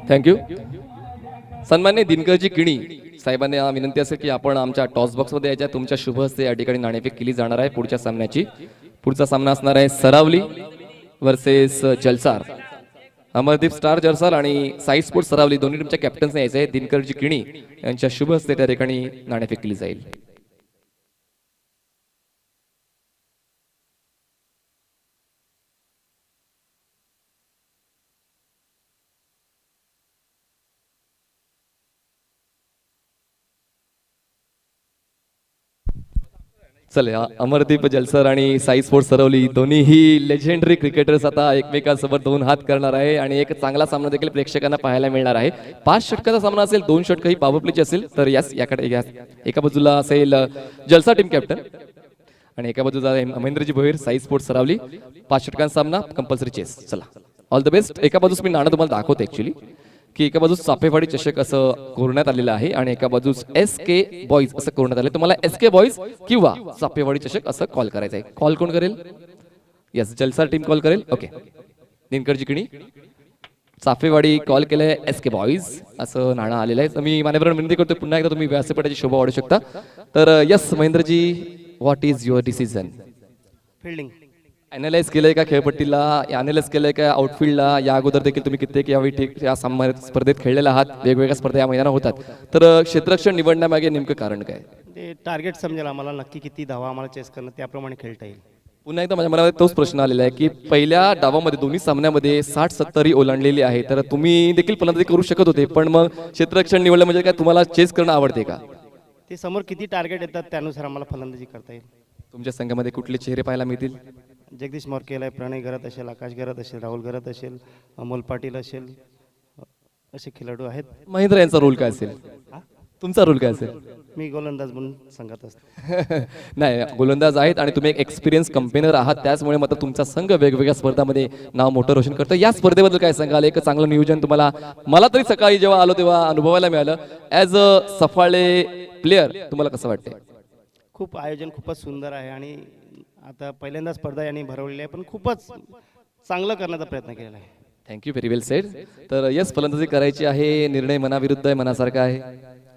B: थँक्यू. सन्मान्य दिनकरजी किणी साहेबांना विनंती असेल की आपण आमच्या टॉस बॉक्स मध्ये यायच्या. तुमच्या शुभ हस्ते या ठिकाणी नाणेफेक केली जाणार आहे पुढच्या सामन्याची. पुढचा सामना असणार आहे सरावली वर्सेस जलसार. अमरदीप स्टार जलसार आणि साई स्पोर्ट्स सरावली दोन्ही तुमच्या कॅप्टन्सने यायचे आहे. दिनकरजी किणी यांच्या शुभ हस्ते त्या ठिकाणी नाणेफेक केली जाईल. चला, अमरदीप जलसर आणि साई स्पोर्ट्स सरवली दोन्हीही लेजेंडरी क्रिकेटर्स आता एकमेकांसोबत 2 हात करणार आहे आणि एक चांगला सामना देखील प्रेक्षकांना पाहायला मिळणार आहे. 5 षटकाचा सामना असेल, 2 षटक ही पॉवर प्लेची असेल. तर याकडे एका बाजूला असेल जलसा टीम कॅप्टन आणि एका बाजूला महेंद्रजी भोईर साई स्पोर्ट्स सरावली. 5 षटकांचा सामना, कंपल्सरी चेस. चला, ऑल द बेस्ट. एका बाजूस मी नाणं तुम्हाला दाखवतो ऍक्च्युली की एका बाजूस चापेवाडी चषक असं कोरण्यात आलेलं आहे आणि एका बाजूस SK बॉईज असं कोरण्यात आले. तुम्हाला SK बॉईज किंवा चापेवाडी चषक असं कॉल करायचं आहे. कॉल कोण करेल? यस, जलसार टीम कॉल करेल. ओके, दिनकरजी किणी चाफेवाडी कॉल केलंय, SK बॉईज असं नाणं आलेलं आहे. मी मान्यवरांना विनंती करतोय पुन्हा एकदा तुम्ही व्यासपीठाची शोभा वाढू शकता. तर yes Mahendraji, what is your decision?
C: Fielding
B: analyse केलंय का खेळपट्टीला, अॅनालाइज केलंय का आउटफील्डला? या अगोदर देखील तुम्ही कित्येक यावेळी ठीक या स्पर्धेत खेळलेला आहात, वेगवेगळ्या स्पर्धा या मैदानात होतात. तर क्षेत्ररक्षण निवडण्यामागे नेमकं कारण काय?
C: ते टार्गेट समजेल आम्हाला, नक्की किती धावा आम्हाला चेस करणं त्याप्रमाणे खेळता येईल.
B: पुन्हा एकदा माझ्या मनामध्ये तोच प्रश्न आलेला आहे की पहिल्या डावामध्ये दोन्ही सामन्यामध्ये 60-70 ओलांडलेली आहे. तर तुम्ही देखील फलंदाजी करू शकत होते, पण मग क्षेत्ररक्षण निवडलं म्हणजे काय तुम्हाला चेस करणं आवडते का?
C: ते समोर किती टार्गेट येतात त्यानुसार आम्हाला फलंदाजी करता येईल.
B: तुमच्या संघामध्ये कुठले चेहरे पाहायला मिळतील?
C: जगदीश मोरकेला, प्रणय घरात असेल, आकाश घरात असेल, राहुल घरात असेल, अमोल पाटील असेल, असे खेळाडू आहेत.
B: महेंद्र यांचा रोल काय असेल? तुमचा रोल काय असेल?
C: मी गोलंदाज म्हणून संघात असतो.
B: नाही, गोलंदाज आहेत आणि तुम्ही एक एक्सपिरियन्स कंपेनर आहात, त्याचमुळे मात्र तुमचा संघ वेगवेगळ्या स्पर्धांमध्ये नाव मोठं रोशन करतो. या स्पर्धेबद्दल काय सांगाल? एक चांगलं नियोजन तुम्हाला, मला तरी सकाळी जेव्हा आलो तेव्हा अनुभवायला मिळालं. ॲज अ सफाळे प्लेयर तुम्हाला कसं वाटतंय?
C: खूप आयोजन खूपच सुंदर आहे आणि आता पहिल्यांदा स्पर्धा यांनी भरवलेली आहे, पण खूपच चांगलं करण्याचा प्रयत्न केलेला आहे.
B: थँक्यू, व्हेरी वेल सेड. तर यस, फलंदाजी करायची आहे. निर्णय मनाविरुद्ध आहे, मनासारखा आहे.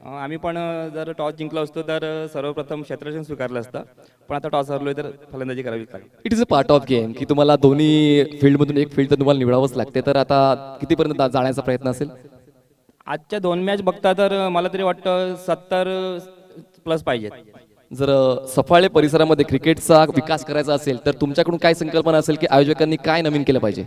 D: आम्ही पण जर टॉस जिंकलो असतो तर सर्वप्रथम क्षेत्ररक्षण स्वीकारलं असतं, पण आता टॉस हरलोय तर फलंदाजी करावीच लागेल.
B: It is a part of game की तुम्हाला दोन्ही फील्डमधून एक फील्ड तर तुम्हाला निवडावंच लागते. तर आता कितीपर्यंत जाण्याचा प्रयत्न असेल?
D: आजच्या 2 मॅच बघता तर मला तरी वाटतं 70+ पाहिजेत.
B: जर सफाळे परिसरामध्ये क्रिकेटचा विकास करायचा असेल तर तुमच्याकडून काय संकल्पना असेल की आयोजकांनी काय नवीन केलं पाहिजे?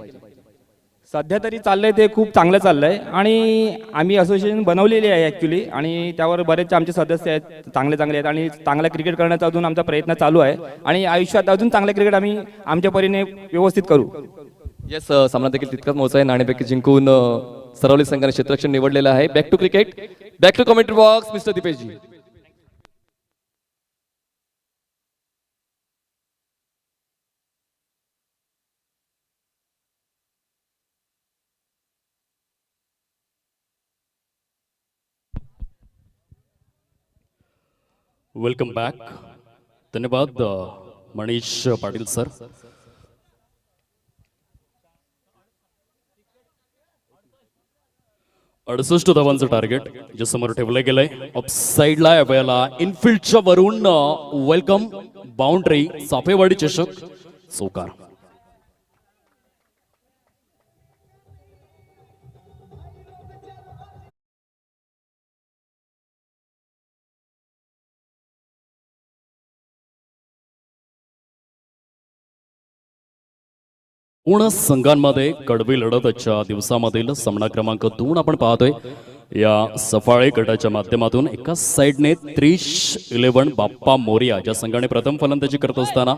D: सध्या तरी चाललंय ते खूप चांगलं चाललंय आणि आम्ही असोसिएशन बनवलेली आहे ॲक्च्युली आणि त्यावर बरेचसे आमचे सदस्य आहेत, चांगले आहेत आणि चांगला क्रिकेट करण्याचा अजून आमचा प्रयत्न चालू आहे आणि आयुष्यात अजून चांगलं क्रिकेट आम्ही आमच्या परीने व्यवस्थित करू.
B: येस, सामना देखील तितकाच मोठा आहे. नाणेफेक जिंकून सरावली संघाने क्षेत्ररक्षण निवडलेलं आहे. Back to cricket, back to commentary box, mister Dipeshji.
A: Welcome back. धन्यवाद मनीष पाटील सर. अडुसष्ट धावांचं टार्गेट जे समोर ठेवलं गेलंय. ऑफ साईडला यावेळेला इनफिल्डच्या वरून वेलकम बाउंड्री चाफेवाडी चषक चौकार. पूर्ण संघांमध्ये कडवी लढतच्या दिवसामधील सामना क्रमांक 2 आपण पाहतोय. या सफाळे गटाच्या माध्यमातून एकाच साइडने 30-11 बाप्पा मोरिया ज्या संघाने प्रथम फलंदाजी करत असताना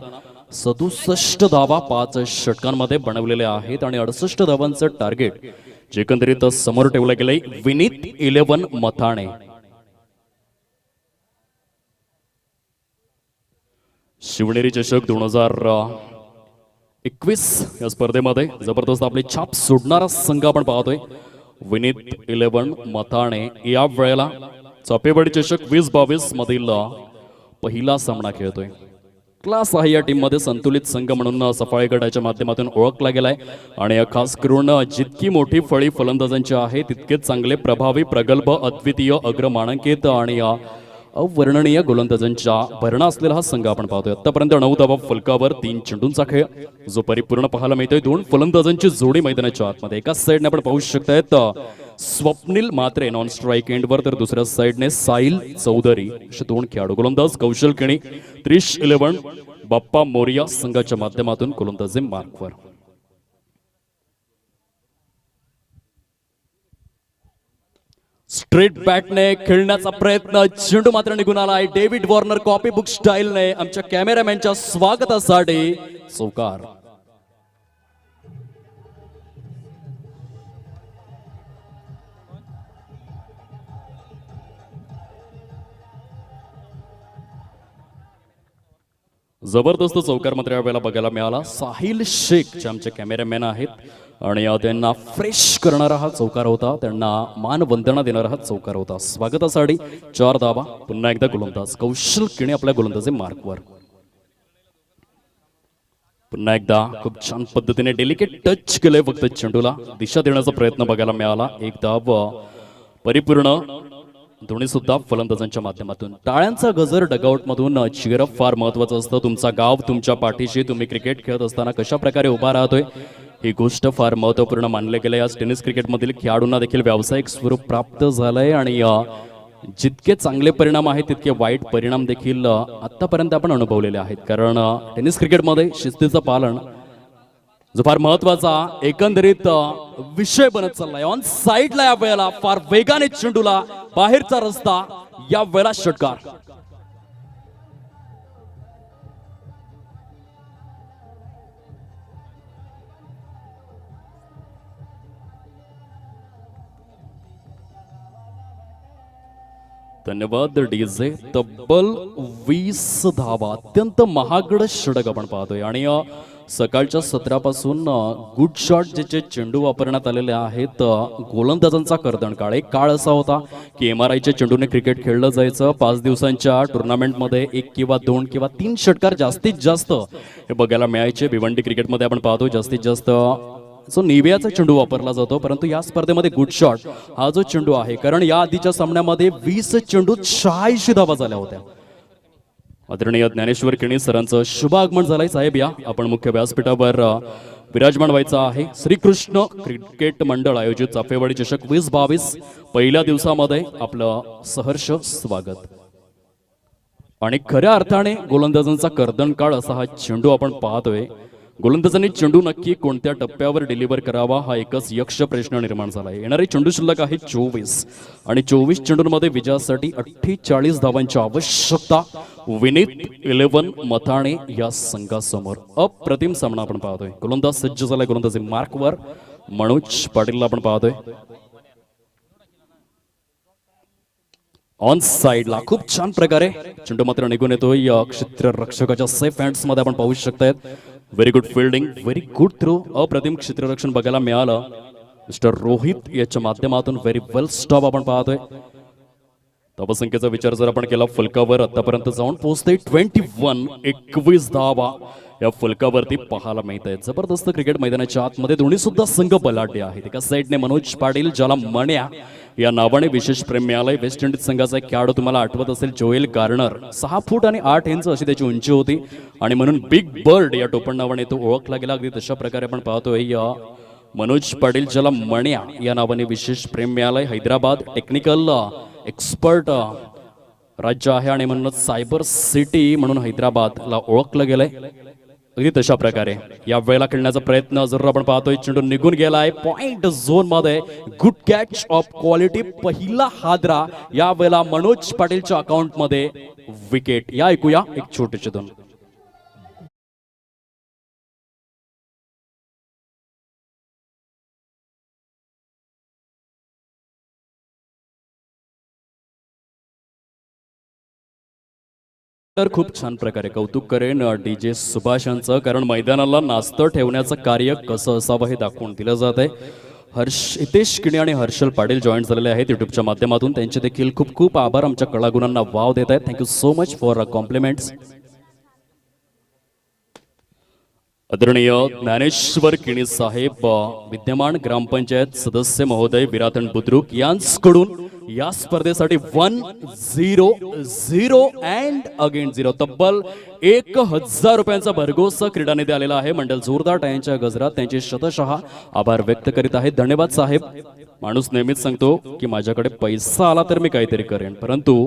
A: 67 धावा 5 षटकांमध्ये बनवलेल्या आहेत आणि 68 धावांचं टार्गेट जे एकंदरीत समोर ठेवलं गेलंय. विनीत 11 मथाणे. शिवनेरी चषक 2021 या स्पर्धेमध्ये जबरदस्त आपली छाप सोडणारा संघ आपण पाहतोय. विनीत 11 मथाणे या वेळेला चापेवाडी चषक 2022 मधील पहिला सामना खेळतोय. क्लास आहे या टीम मध्ये. संतुलित संघ म्हणून सफाळे गटाच्या माध्यमातून ओळखला गेलाय आणि खास करून जितकी मोठी फळी फलंदाजांची आहे तितकेच चांगले प्रभावी प्रगल्भ अद्वितीय अग्रमानांकित आणि अवर्णनीय गोलंदाजांच्या भरणा असलेला हा संघ आपण पाहतोय. आतापर्यंत 9 धावा फलकावर 3 चेंडूंचा खेळ जो परिपूर्ण पाहायला मिळतोय. 2 फलंदाजांची जोडी मैदानाच्या आतमध्ये. एकाच साईडने आपण पाहू शकतायत स्वप्नील मात्रे नॉन स्ट्राईक एंडवर तर दुसऱ्या साईडने साहिल चौधरी असे 2 खेळाडू. गोलंदाज कौशल केणी 30-11 बाप्पा मोरिया संघाच्या माध्यमातून गोलंदाजी मार्कवर. स्ट्रेट बॅटने खेळण्याचा प्रयत्न. चेंडू मात्र निघून आलाय. डेव्हिड वॉर्नर कॉपी बुक स्टाईलने आमच्या कॅमेरामॅनच्या स्वागतासाठी चौकार. जबरदस्त चौकार मात्र यावेळेला बघायला मिळाला. साहिल शेख जे आमचे कॅमेरामॅन आहेत आणि त्यांना फ्रेश करणारा हा चौकार होता. त्यांना मानवंदना देणारा हा चौकार होता. स्वागतासाठी 4 धावा. पुन्हा एकदा गोलंदाज कौशल केणी आपल्या गोलंदाजी मार्कवर. पुन्हा एकदा खूप छान पद्धतीने डेलिकेट टच केलंय. फक्त चेंडूला दिशा देण्याचा प्रयत्न बघायला मिळाला. एक धाव परिपूर्ण दोन्ही सुद्धा फलंदाजांच्या माध्यमातून. टाळ्यांचा गजर डगआउट मधून चीअरअप फार महत्वाचं असतं. तुमचा गाव तुमच्या पाठीशी. तुम्ही क्रिकेट खेळत असताना कशा प्रकारे उभा राहतोय ही गोष्ट फार महत्वपूर्ण मानले गेले. आज टेनिस क्रिकेटमधील खेळाडूंना देखील व्यावसायिक स्वरूप प्राप्त झालंय आणि जितके चांगले परिणाम आहेत तितके वाईट परिणाम देखील आतापर्यंत आपण अनुभवलेले आहेत. कारण टेनिस क्रिकेटमध्ये शिस्तीचं पालन जो फार महत्वाचा एकंदरीत विषय बनत चाललाय. ऑन साईडला या वेळेला फार वेगाने चेंडूला बाहेरचा रस्ता. या वेळेला षटकार. धन्यवाद डीजे. तब्बल 20 धावा. अत्यंत महागड षटक आपण पाहतोय आणि सकाळच्या सत्रापासून गुड शॉट जे चेंडू वापरण्यात आलेले आहेत. गोलंदाजांचा कर्दनकाळ. एक काळ असा होता की MRIच्या चेंडूने क्रिकेट खेळलं जायचं. 5 दिवसांच्या टुर्नामेंटमध्ये 1 किंवा 2 किंवा 3 षटकार जास्तीत जास्त हे बघायला मिळायचे. भिवंडी क्रिकेटमध्ये आपण पाहतो जास्तीत जास्त जो निव्याचा चेंडू वापरला जातो. परंतु या स्पर्धेमध्ये गुड शॉट हा जो चेंडू आहे, कारण या आधीच्या सामन्यामध्ये 20 चेंडूत 86 धावा झाल्या होत्या. आदरणीय ज्ञानेश्वर केणी सरांचं शुभ आगमन झालंय. साहेब या आपण मुख्य व्यासपीठावर विराजमान व्हायचं आहे. श्रीकृष्ण क्रिकेट मंडळ आयोजित चाफेवाडी चषक 2022 पहिल्या दिवसामध्ये आपलं सहर्ष स्वागत. आणि खऱ्या अर्थाने गोलंदाजांचा कर्दनकाळ असा हा चेंडू आपण पाहतोय. गोलंदाजांनी चेंडू नक्की कोणत्या टप्प्यावर डिलिव्हर करावा हा एकच यक्ष प्रश्न निर्माण झाला आहे. येणारे चेंडू शिल्लक आहे 24 आणि 24 चेंडूंमध्ये विजयासाठी 48 धावांची आवश्यकता. विनीत 11 मथाणे या संघासमोर अप्रतिम सामना आपण पाहतोय. गोलंदाज सज्ज झालाय. गोलंदाजी मार्कवर मनोज पाटीलला आपण पाहतोय. ऑन साइडला खूप छान प्रकारे चेंडू मात्र निघून येतोय. या क्षेत्ररक्षकाच्या सेफ हँड्स मध्ये आपण पाहू शकतायत. Very good fielding, very good throw. अप्रतिम क्षेत्ररक्षण बघायला मिळालं मिस्टर रोहित याच्या माध्यमातून. व्हेरी वेल स्टॉप आपण पाहतोय. धावसंख्येचा विचार जर आपण केला फलकावर आतापर्यंत जाऊन पोहोचते 21 धावा या फलकावरती पाहायला मिळत आहे. जबरदस्त क्रिकेट मैदानाच्या आतमध्ये दोन्ही सुद्धा संघ बलाढ्य आहेत. एका साईडने मनोज पाटील ज्याला मण्या या नावाने विशेष प्रेम मिळालंय. वेस्ट इंडिज संघाचा एक खेळाडू तुम्हाला आठवत असेल जोएल गार्नर 6 फूट आणि 8 इंच अशी त्याची उंची होती आणि म्हणून बिग बर्ड या टोपण नावाने तो ओळखला गेला. अगदी तशा प्रकारे आपण पाहतोय या मनोज पाटील ज्याला मण्या या नावाने विशेष प्रेम मिळालंय. हैदराबाद टेक्निकल एक्सपर्ट राज्य आहे आणि म्हणूनच सायबर सिटी म्हणून हैदराबादला ओळखलं गेलंय. अगदी तशा प्रकारे या वेळेला खेळण्याचा प्रयत्न जरूर आपण पाहतोय. चेंडू निघून गेलाय पॉइंट झोन मध्ये. गुड कॅच ऑफ क्वालिटी पहिला हादरा या वेळेला मनोज पाटीलच्या अकाउंट मध्ये विकेट. या ऐकूया एक छोटेसे दोन. तर खूप छान प्रकारे कौतुक करेन DJ सुभाष यांचं, कारण मैदानाला नाचतं ठेवण्याचं कार्य कसं असावं हे दाखवून दिलं जात आहे. हितेश किणे आणि हर्षल पाटील जॉईन झालेले आहेत युट्यूबच्या माध्यमातून. त्यांचे देखील खूप खूप आभार. आमच्या कलागुणांना वाव देत आहेत. Thank you so much for compliments. आदरणीय ज्ञानेश्वर किणी साहेब विद्यमान ग्रामपंचायत सदस्य महोदय विरातन बुद्रुक यांच्याकडून या स्पर्धेसाठी 1-0 अँड अगेन 0 तब्बल 1000 रुपयांचा भरघोस क्रीडा निधी आलेला आहे. मंडळ जोरदार टाळ्यांच्या गजरात त्यांचे शतशः आभार व्यक्त करीत आहेत. धन्यवाद साहेब. माणूस नेहमीच सांगतो की माझ्याकडे पैसा आला तर मी काहीतरी करेन, परंतु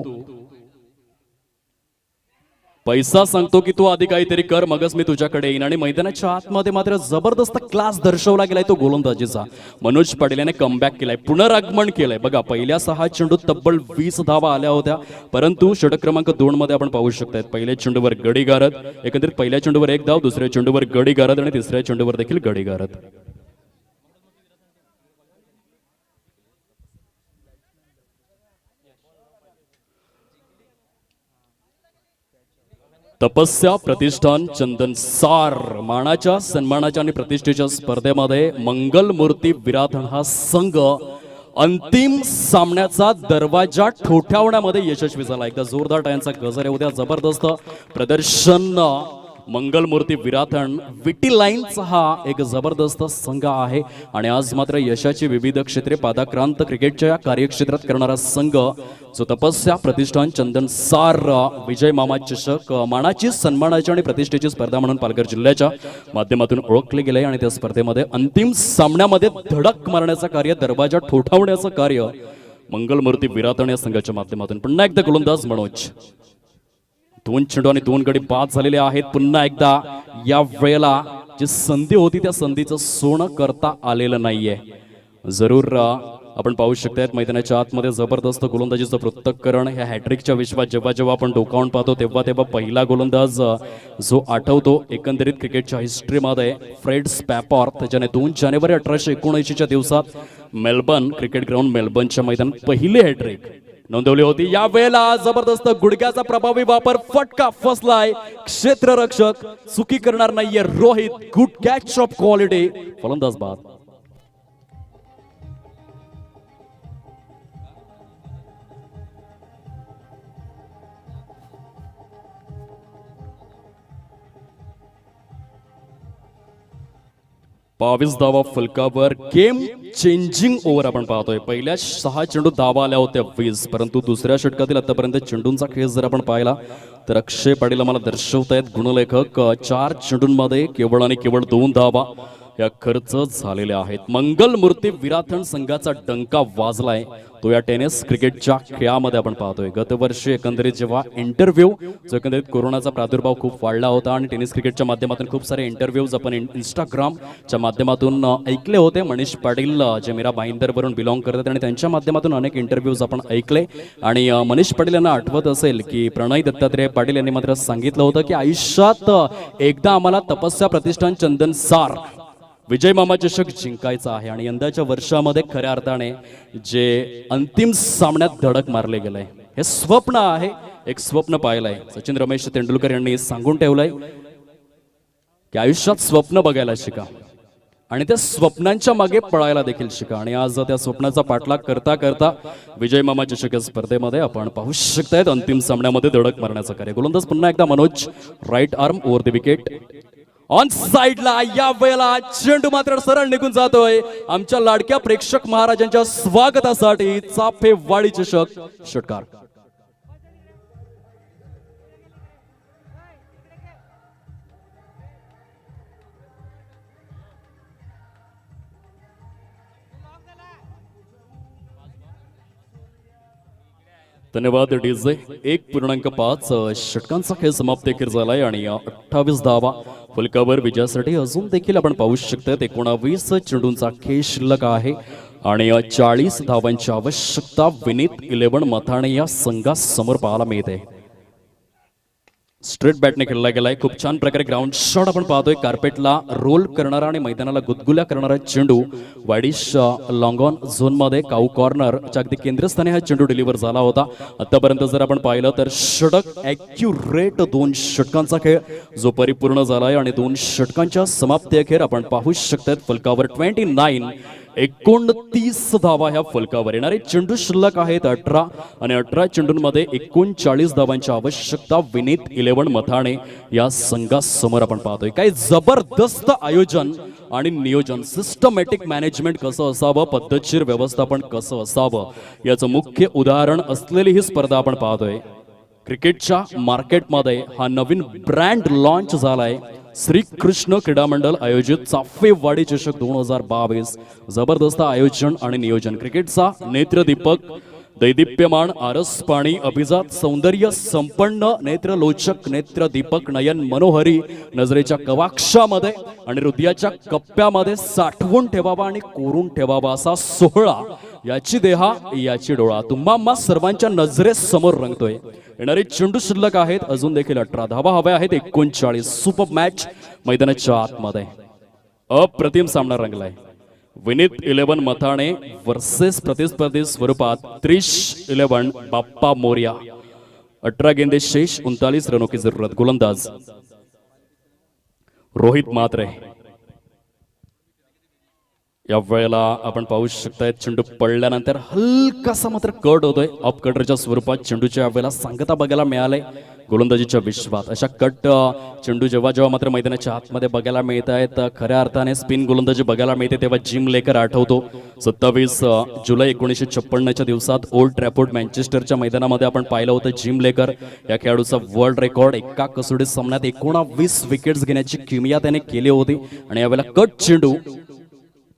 A: पैसा सांगतो की तू आधी काहीतरी कर मगच मी तुझ्याकडे येईन. आणि मैदानाच्या आतमध्ये मात्र जबरदस्त क्लास दर्शवला गेलाय तो गोलंदाजीचा. मनोज पाटील याने कमबॅक केलाय, पुनरागमन केलंय. बघा पहिल्या 6 चेंडूत तब्बल 20 धावा आल्या होत्या, परंतु षटक क्रमांक 2 मध्ये आपण पाहू शकताय पहिल्या चेंडूवर गडी गारद. एकंदरीत पहिल्या चेंडूवर 1 धाव, दुसऱ्या चेंडूवर गडी गारद आणि तिसऱ्या चेंडूवर देखील गडी गारद. तपस्या प्रतिष्ठान चंदन सार मानाच्या सन्मानाच्या आणि प्रतिष्ठेच्या स्पर्धेमध्ये मंगलमूर्ती विराथन हा संघ अंतिम सामन्याचा दरवाजा ठोठावण्यामध्ये यशस्वी झाला. एकदा जोरदार टाळ्यांचा गजर येऊ द्या. जबरदस्त प्रदर्शन मंगलमूर्ती विराथन विटी लाईन्स हा एक जबरदस्त संघ आहे आणि आज मात्र यशाची विविध क्षेत्रे पादाक्रांत क्रिकेटच्या या कार्यक्षेत्रात करणारा संघ जो तपस्या प्रतिष्ठान चंदन सार विजय मामा चषक मानाची सन्मानाची आणि प्रतिष्ठेची स्पर्धा म्हणून पालघर जिल्ह्याच्या माध्यमातून ओळखले गेले आणि त्या स्पर्धेमध्ये अंतिम सामन्यामध्ये धडक मारण्याचं कार्य, दरवाजा ठोठावण्याचं कार्य मंगलमूर्ती विराथन या संघाच्या माध्यमातून. पुन्हा एकदा गोलंदाज मनोज. 2 चेंडू आणि 2 गडी बाद झालेले आहेत. पुन्हा एकदा या वेळेला जी संधी होती त्या संधीचं सोनं करता आलेलं नाहीये. जरूर आपण पाहू शकताय मैदानाच्या आतमध्ये जबरदस्त गोलंदाजीचं पृथक्करण. ह्या हॅट्रिकच्या विश्वात जेव्हा जेव्हा आपण डोकावून पाहतो तेव्हा पहिला गोलंदाज जो आठवतो एकंदरीत क्रिकेटच्या हिस्ट्रीमध्ये फ्रेड स्पॅपॉर, त्याच्याने 2 जानेवारी 1879च्या दिवसात मेलबर्न क्रिकेट ग्राउंड मेलबर्नच्या मैदानात पहिली हॅट्रिक नोंदवली होती. या वेळेला जबरदस्त गुडघ्याचा प्रभावी वापर, फटका फसलाय. क्षेत्ररक्षक चुकी करणार नाहीये Rohit. Good catch of quality, फलंदाज बाद. बावीस धावा फलकावर. गेम चेंजिंग ओव्हर आपण पाहतोय. पहिल्या 6 चेंडू धावा आल्या होत्या 20, परंतु दुसऱ्या षटकातील आतापर्यंत चेंडूंचा खेळ जर आपण पाहिला तर अक्षय पाटील आम्हाला दर्शवतायत गुणलेखक 4 चेंडूंमध्ये केवळ आणि केवळ 2 धावा या खर्च झालेल्या आहेत. मंगलमूर्ती विराथन संघाचा डंका वाजलाय तो या टेनिस क्रिकेटच्या खेळामध्ये आपण पाहतोय. गतवर्षी एकंदरीत जेव्हा इंटरव्ह्यू जो एकंदरीत कोरोनाचा प्रादुर्भाव खूप वाढला होता आणि टेनिस क्रिकेटच्या माध्यमातून खूप सारे इंटरव्ह्यूज आपण इंस्टाग्रामच्या माध्यमातून ऐकले होते. मनीष पाटील जे मीरा भाईंदरवरून बिलॉंग करतात आणि त्यांच्या माध्यमातून अनेक इंटरव्ह्यूज आपण ऐकले. आणि मनीष पाटील यांना आठवत असेल की प्रणय दत्तात्रय पाटील यांनी मात्र सांगितलं होतं की आयुष्यात एकदा आम्हाला तपस्या प्रतिष्ठान चंदन सार विजय मामा चषक जिंकायचा आहे आणि यंदाच्या वर्षामध्ये खऱ्या अर्थाने जे अंतिम सामन्यात धडक मारले गेलंय हे स्वप्न आहे. एक स्वप्न पाहिलंय. सचिन रमेश तेंडुलकर यांनी सांगून ठेवलंय की आयुष्यात स्वप्न बघायला शिका. आणि त्या स्वप्नांच्या मागे पळायला देखील शिका. आणि आज त्या स्वप्नाचा पाठलाग करता करता विजय मामा चषक या स्पर्धेमध्ये आपण पाहू शकतायत अंतिम सामन्यामध्ये धडक मारण्याचं कार्य. गोलंदाज पुन्हा एकदा Manoj, right arm over the wicket on साइडला. या वेळेला चेंडू मात्र सरळ निघून जातोय. आमच्या लाडक्या प्रेक्षक महाराजांच्या स्वागतासाठी चाफेवाडी चषक षटकार. धन्यवाद डीजे. 1.5 षटकांचा खेळ समाप्त देखील झालाय आणि 28 धावा फलकावर विजयासाठी अजून देखील आपण पाहू शकतो 19 चेंडूंचा खेळ शिल्लक आहे आणि 40 धावांची आवश्यकता विनीत 11 मथाणे या संघासमोर पाहायला मिळते. स्ट्रेट बॅटने खेळला गेलाय. खूप छान प्रकारे ग्राउंड शॉट आपण पाहतोय. कार्पेटला रोल करणारा आणि मैदानाला गुदगुल्या करणारा चेंडू वाडिश लॉंग ऑन झोन मध्ये काऊ कॉर्नरच्या अगदी केंद्रस्थानी हा चेंडू डिलिव्हर झाला होता. आतापर्यंत जर आपण पाहिलं तर षटक ॲक्युरेट 2 षटकांचा खेळ जो परिपूर्ण झालाय आणि 2 षटकांच्या समाप्ती अखेर आपण पाहू शकतात फलकावर 29 धावा ह्या फलकावर. येणारे चेंडू शिल्लक आहेत 18 आणि 18 चेंडूंमध्ये 39 धावांची आवश्यकता विनीत 11 मथाणे या संघासमोर आपण पाहतोय. काय जबरदस्त आयोजन आणि नियोजन, सिस्टमॅटिक मॅनेजमेंट कसं असावं, पद्धतशीर व्यवस्थापन कसं असावं याचं मुख्य उदाहरण असलेली ही स्पर्धा आपण पाहतोय. क्रिकेटच्या मार्केटमध्ये हा नवीन ब्रँड लॉन्च झालाय. श्री कृष्ण क्रीडा मंडळ आयोजित चाफेवाडी चषक 2022. जबरदस्त आयोजन आणि नियोजन. क्रिकेटचा नेत्रदीपक, दैदिप्यमान, आरसपाणी, अभिजात, सौंदर्य संपन्न, नेत्रलोचक, नेत्रदीपक, नयन मनोहरी नजरेच्या कवाक्षामध्ये आणि हृदयाच्या कप्प्यामध्ये साठवून ठेवावा आणि कोरून ठेवावा असा सोहळा याची देहा याची डोळा तुम्हा सर्वांच्या नजरेसमोर रंगतोय. येणारे चेंडू शिल्लक आहेत अजून देखील 18 धावा हव्या आहेत 39. सुपर मॅच मैदानाच्या आतमध्ये अप्रतिम सामना रंगलाय. विनीत 11 मथाणे वर्सेस प्रतिस्पर्धी स्वरूपात 30-11 बाप्पा मोर्या. 18 गेंदे शेष, 39 रनों की जरूरत. गोलंदाज रोहित म्हात्रे. या वेळेला आपण पाहू शकताय चेंडू पडल्यानंतर हलकासा मात्र कट होतोय. ऑफ कटरच्या स्वरूपात चेंडूच्या वेळेला सांगता बघायला मिळालंय गोलंदाजीच्या विश्वात. अशा कट चेंडू जेव्हा मात्र मैदानाच्या आतमध्ये बघायला मिळत आहेत, खऱ्या अर्थाने स्पिन गोलंदाजी बघायला मिळते तेव्हा जिम लेकर आठवतो. 27 जुलै 1956च्या दिवसात ओल्ड ट्रॅफोर्ड मँचेस्टरच्या मैदानामध्ये आपण पाहिलं होतं जिम लेकर या खेळाडूचा वर्ल्ड रेकॉर्ड. एका कसोटी सामन्यात 19 विकेट्स घेण्याची किमया त्याने केली होती. आणि यावेळेला कट चेंडू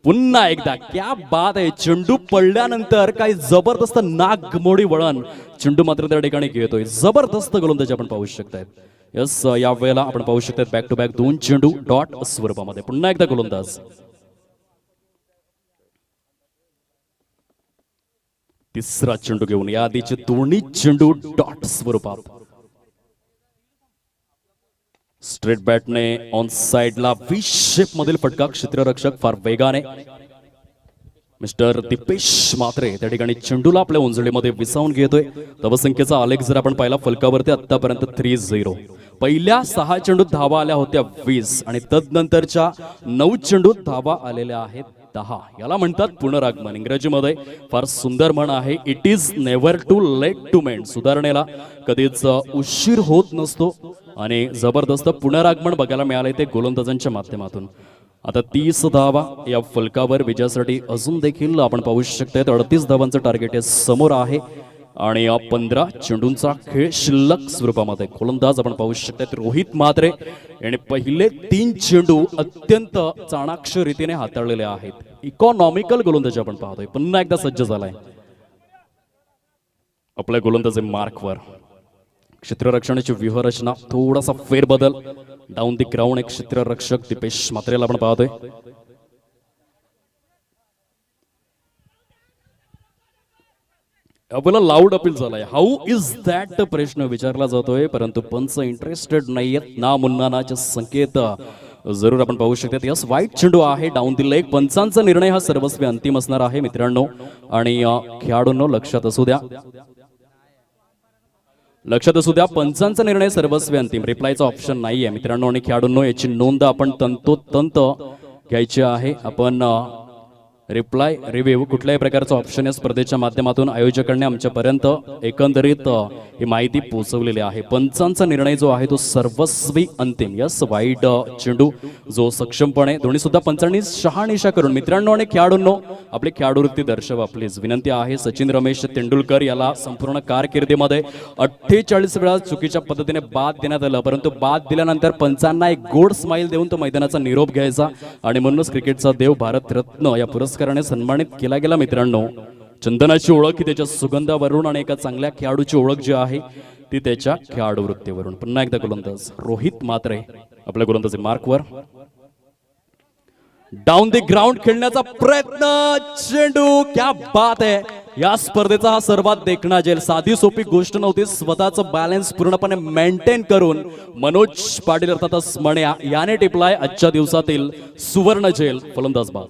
A: पुन्हा एकदा क्या बात आहे. चेंडू पडल्यानंतर काही जबरदस्त नागमोडी वळण चेंडू मात्र त्या ठिकाणी घेतोय. जबरदस्त गोलंदाजी आपण पाहू शकतायत. यस, या वेळेला आपण पाहू शकतात बॅक टू बॅक 2 चेंडू डॉट स्वरूपामध्ये. पुन्हा एकदा गोलंदाज तिसरा चेंडू घेऊन या आधीचे दोन्ही चेंडू डॉट स्वरूपात. स्ट्रेट बॅटने ऑन साइडला व्ही शेप मधील फटका. क्षेत्ररक्षक फार वेगाने मिस्टर दीपेश म्हात्रे त्या ठिकाणी चेंडूला आपल्या उंजळीमध्ये विसावून घेतोय. धावसंख्येचा आलेख जर आपण पाहिला फलकावरती आतापर्यंत 3-0. पहिल्या 6 चेंडूत धावा आल्या होत्या 20 आणि तदनंतरच्या 9 चेंडूत धावा आलेल्या आहेत 10. याला म्हणतात पुनरागमन. इंग्रजीमध्ये फार सुंदर म्हण आहे, it is never too late to mend. सुधारणेला कधीच उशीर होत नसतो आणि जबरदस्त पुनरागमन बघायला मिळालंय ते गोलंदाजांच्या माध्यमातून. आता 30 धावा या फलकावर विजयासाठी अजून देखील आपण पाहू शकताय 38 धावांचं टार्गेट हे समोर आहे आणि 15 चेंडूंचा खेळ शिल्लक स्वरूपामध्ये. गोलंदाज आपण पाहू शकताय रोहित म्हात्रे यांनी पहिले 3 चेंडू अत्यंत चाणाक्ष रीतीने हाताळलेले आहेत. इकॉनॉमिकल गोलंदाजी आपण पाहतोय. पुन्हा एकदा सज्ज झालाय आपल्या गोलंदाजी मार्कवर. क्षेत्ररक्षणाची व्यूहरचना थोडासा फेरबदल. डाऊन दी ग्राउंड एक क्षेत्ररक्षक दीपेश म्हात्रेला आपण पाहतोय. आपल्याला लाऊड अपील झालाय. हाऊ इज दॅट प्रश्न विचारला जातोय, परंतु पंच इंटरेस्टेड नाहीयेत. ना मुन्नानाचे संकेत जरूर आपण पाहू शकतात. यस, वाईट चेंडू आहे डाऊन दी लेग. पंचांचा निर्णय हा सर्वस्वी अंतिम असणार आहे मित्रांनो आणि खेळाडूंनो लक्षात असू द्या. पंचांचा निर्णय सर्वस्वी अंतिम. रिप्लायचा ऑप्शन नाहीये मित्रांनो आणि खेळाडूंनो याची नोंद आपण तंतोतंत घ्यायची आहे. आपण रिप्लाय रिव्ह्यू कुठल्याही प्रकारचं ऑप्शन या स्पर्धेच्या माध्यमातून आयोजकांनी आमच्यापर्यंत एकंदरीत ही माहिती पोहोचवलेली आहे. पंचांचा निर्णय जो आहे तो सर्वस्वी अंतिम. यस, वाईड चेंडू जो सक्षमपणे दोन्ही सुद्धा पंचांनी शहानिशा करून मित्रांनो आणि खेळाडूंनो आपली खेळाडूवृत्ती दर्शवा प्लीज. विनंती आहे. सचिन रमेश तेंडुलकर याला संपूर्ण कारकिर्दीमध्ये 48 वेळा चुकीच्या पद्धतीने बाद देण्यात आलं, परंतु बाद दिल्यानंतर पंचांना एक गोड स्माईल देऊन तो मैदानाचा निरोप घ्यायचा आणि म्हणूनच क्रिकेटचा देव भारतरत्न या पुरस्काराने सन्मानित केला गेला. मित्रांनो, चंदनाची ओळख ही त्याच्या सुगंधावरून आणि एका चांगल्या खेळाडूची ओळख जी आहे ती त्याच्या खेळाडू वृत्तीवरून. पुन्हा एकदा गोलंदाज रोहित म्हात्रे आपल्या गोलंदाजी मार्कवर. डाऊन द ग्राउंड खेळण्याचा प्रयत्न, चेंडू, क्या बात आहे. या स्पर्धेचा हा सर्वात देखणा झेल. साधी सोपी गोष्ट नव्हती. स्वतःचं बॅलन्स पूर्णपणे मेंटेन करून मनोज पाटील अर्थातच मण्या याने टिपलाय आजच्या दिवसातील सुवर्ण झेल. फलंदाज बाद.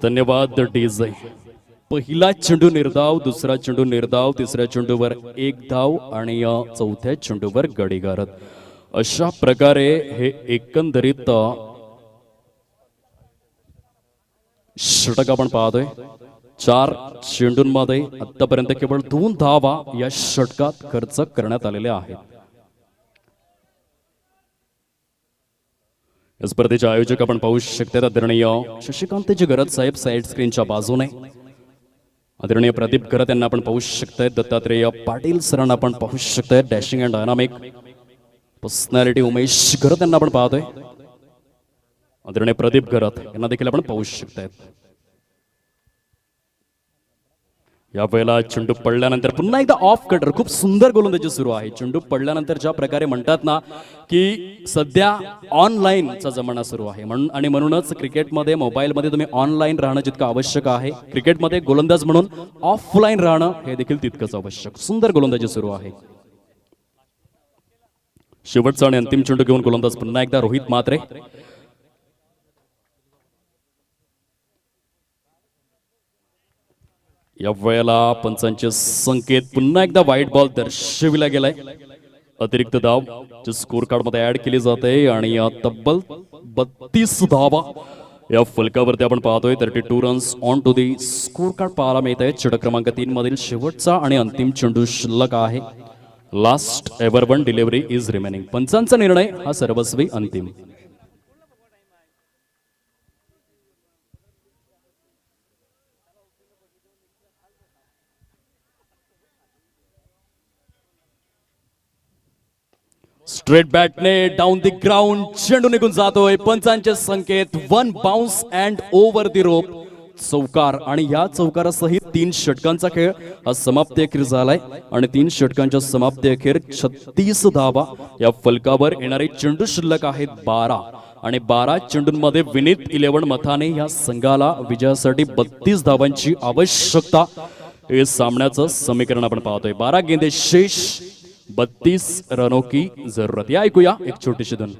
A: धन्यवाद डीजे. पहिला चेंडू निर्धाव, दुसरा चेंडू निर्धाव, तिसऱ्या चेंडूवर एक धाव आणि चौथ्या चेंडूवर गडीगारत. अशा प्रकारे हे एकंदरीत षटक आपण पाहतोय. 4 चेंडूंमध्ये आतापर्यंत केवळ 2 धावा या षटकात खर्च करण्यात आलेल्या आहेत. या स्पर्धेचे आयोजक आपण पाहू शकता आदरणीय शशिकांतजी गरज साहेब साईड स्क्रीनच्या बाजूने. आदरणीय प्रदीप गरत यांना आपण पाहू शकताय. दत्तात्रेय पाटील सरांना आपण पाहू शकताय. Dashing and dynamic personality Umesh Garat यांना आपण पाहतोय. आदरणीय प्रदीप गरत यांना देखील आपण पाहू शकताय. या वेळेला चेंडू पडल्यानंतर पुन्हा एकदा ऑफ कटर. खूप सुंदर गोलंदाजी सुरू आहे. चेंडू पडल्यानंतर ज्या प्रकारे म्हणतात ना की सध्या ऑनलाईनचा जमाना सुरू आहे आणि म्हणूनच क्रिकेटमध्ये मोबाईलमध्ये तुम्ही ऑनलाईन राहणं जितकं आवश्यक आहे, क्रिकेटमध्ये गोलंदाज म्हणून ऑफलाईन राहणं हे देखील तितकंच आवश्यक. सुंदर गोलंदाजी सुरू आहे. शेवटचा आणि अंतिम चेंडू घेऊन गोलंदाज पुन्हा एकदा रोहित म्हात्रे. या वेळेला पंचांचे संकेत. पुन्हा एकदा व्हाईट बॉल दर्शविला गेलाय. अतिरिक्त धाव जी स्कोर कार्ड मध्ये ऍड केली जाते आणि तब्बल 32 धावा या फलकावरती आपण पाहतोय. 32 runs on to the score card पाहायला मिळत आहे. षटक क्रमांक 3 मधील शेवटचा आणि अंतिम चेंडू शिल्लक आहे. Last over one delivery is remaining. पंचांचा निर्णय हा सर्वस्वी अंतिम. स्ट्रेट बॅटने डाऊन द ग्राउंड चेंडू निघून जातोय. पंचांचे संकेत. 1 bounce and over the rope. चौकार आणि या चौकारासहित 3 षटकांचा खेळ हा समाप्ती अखेर झालाय आणि 3 षटकांच्या समाप्ती अखेर 36 धावा या फलकावर. येणारे चेंडू शिल्लक आहेत 12 आणि 12 चेंडूंमध्ये विनीत 11 मथाने या संघाला विजयासाठी 32 धावांची आवश्यकता. हे सामन्याचं समीकरण आपण पाहतोय. 12 गेंदे शेष, 32 रनों की जरूरत. या ऐकूया एक छोटीशी धून.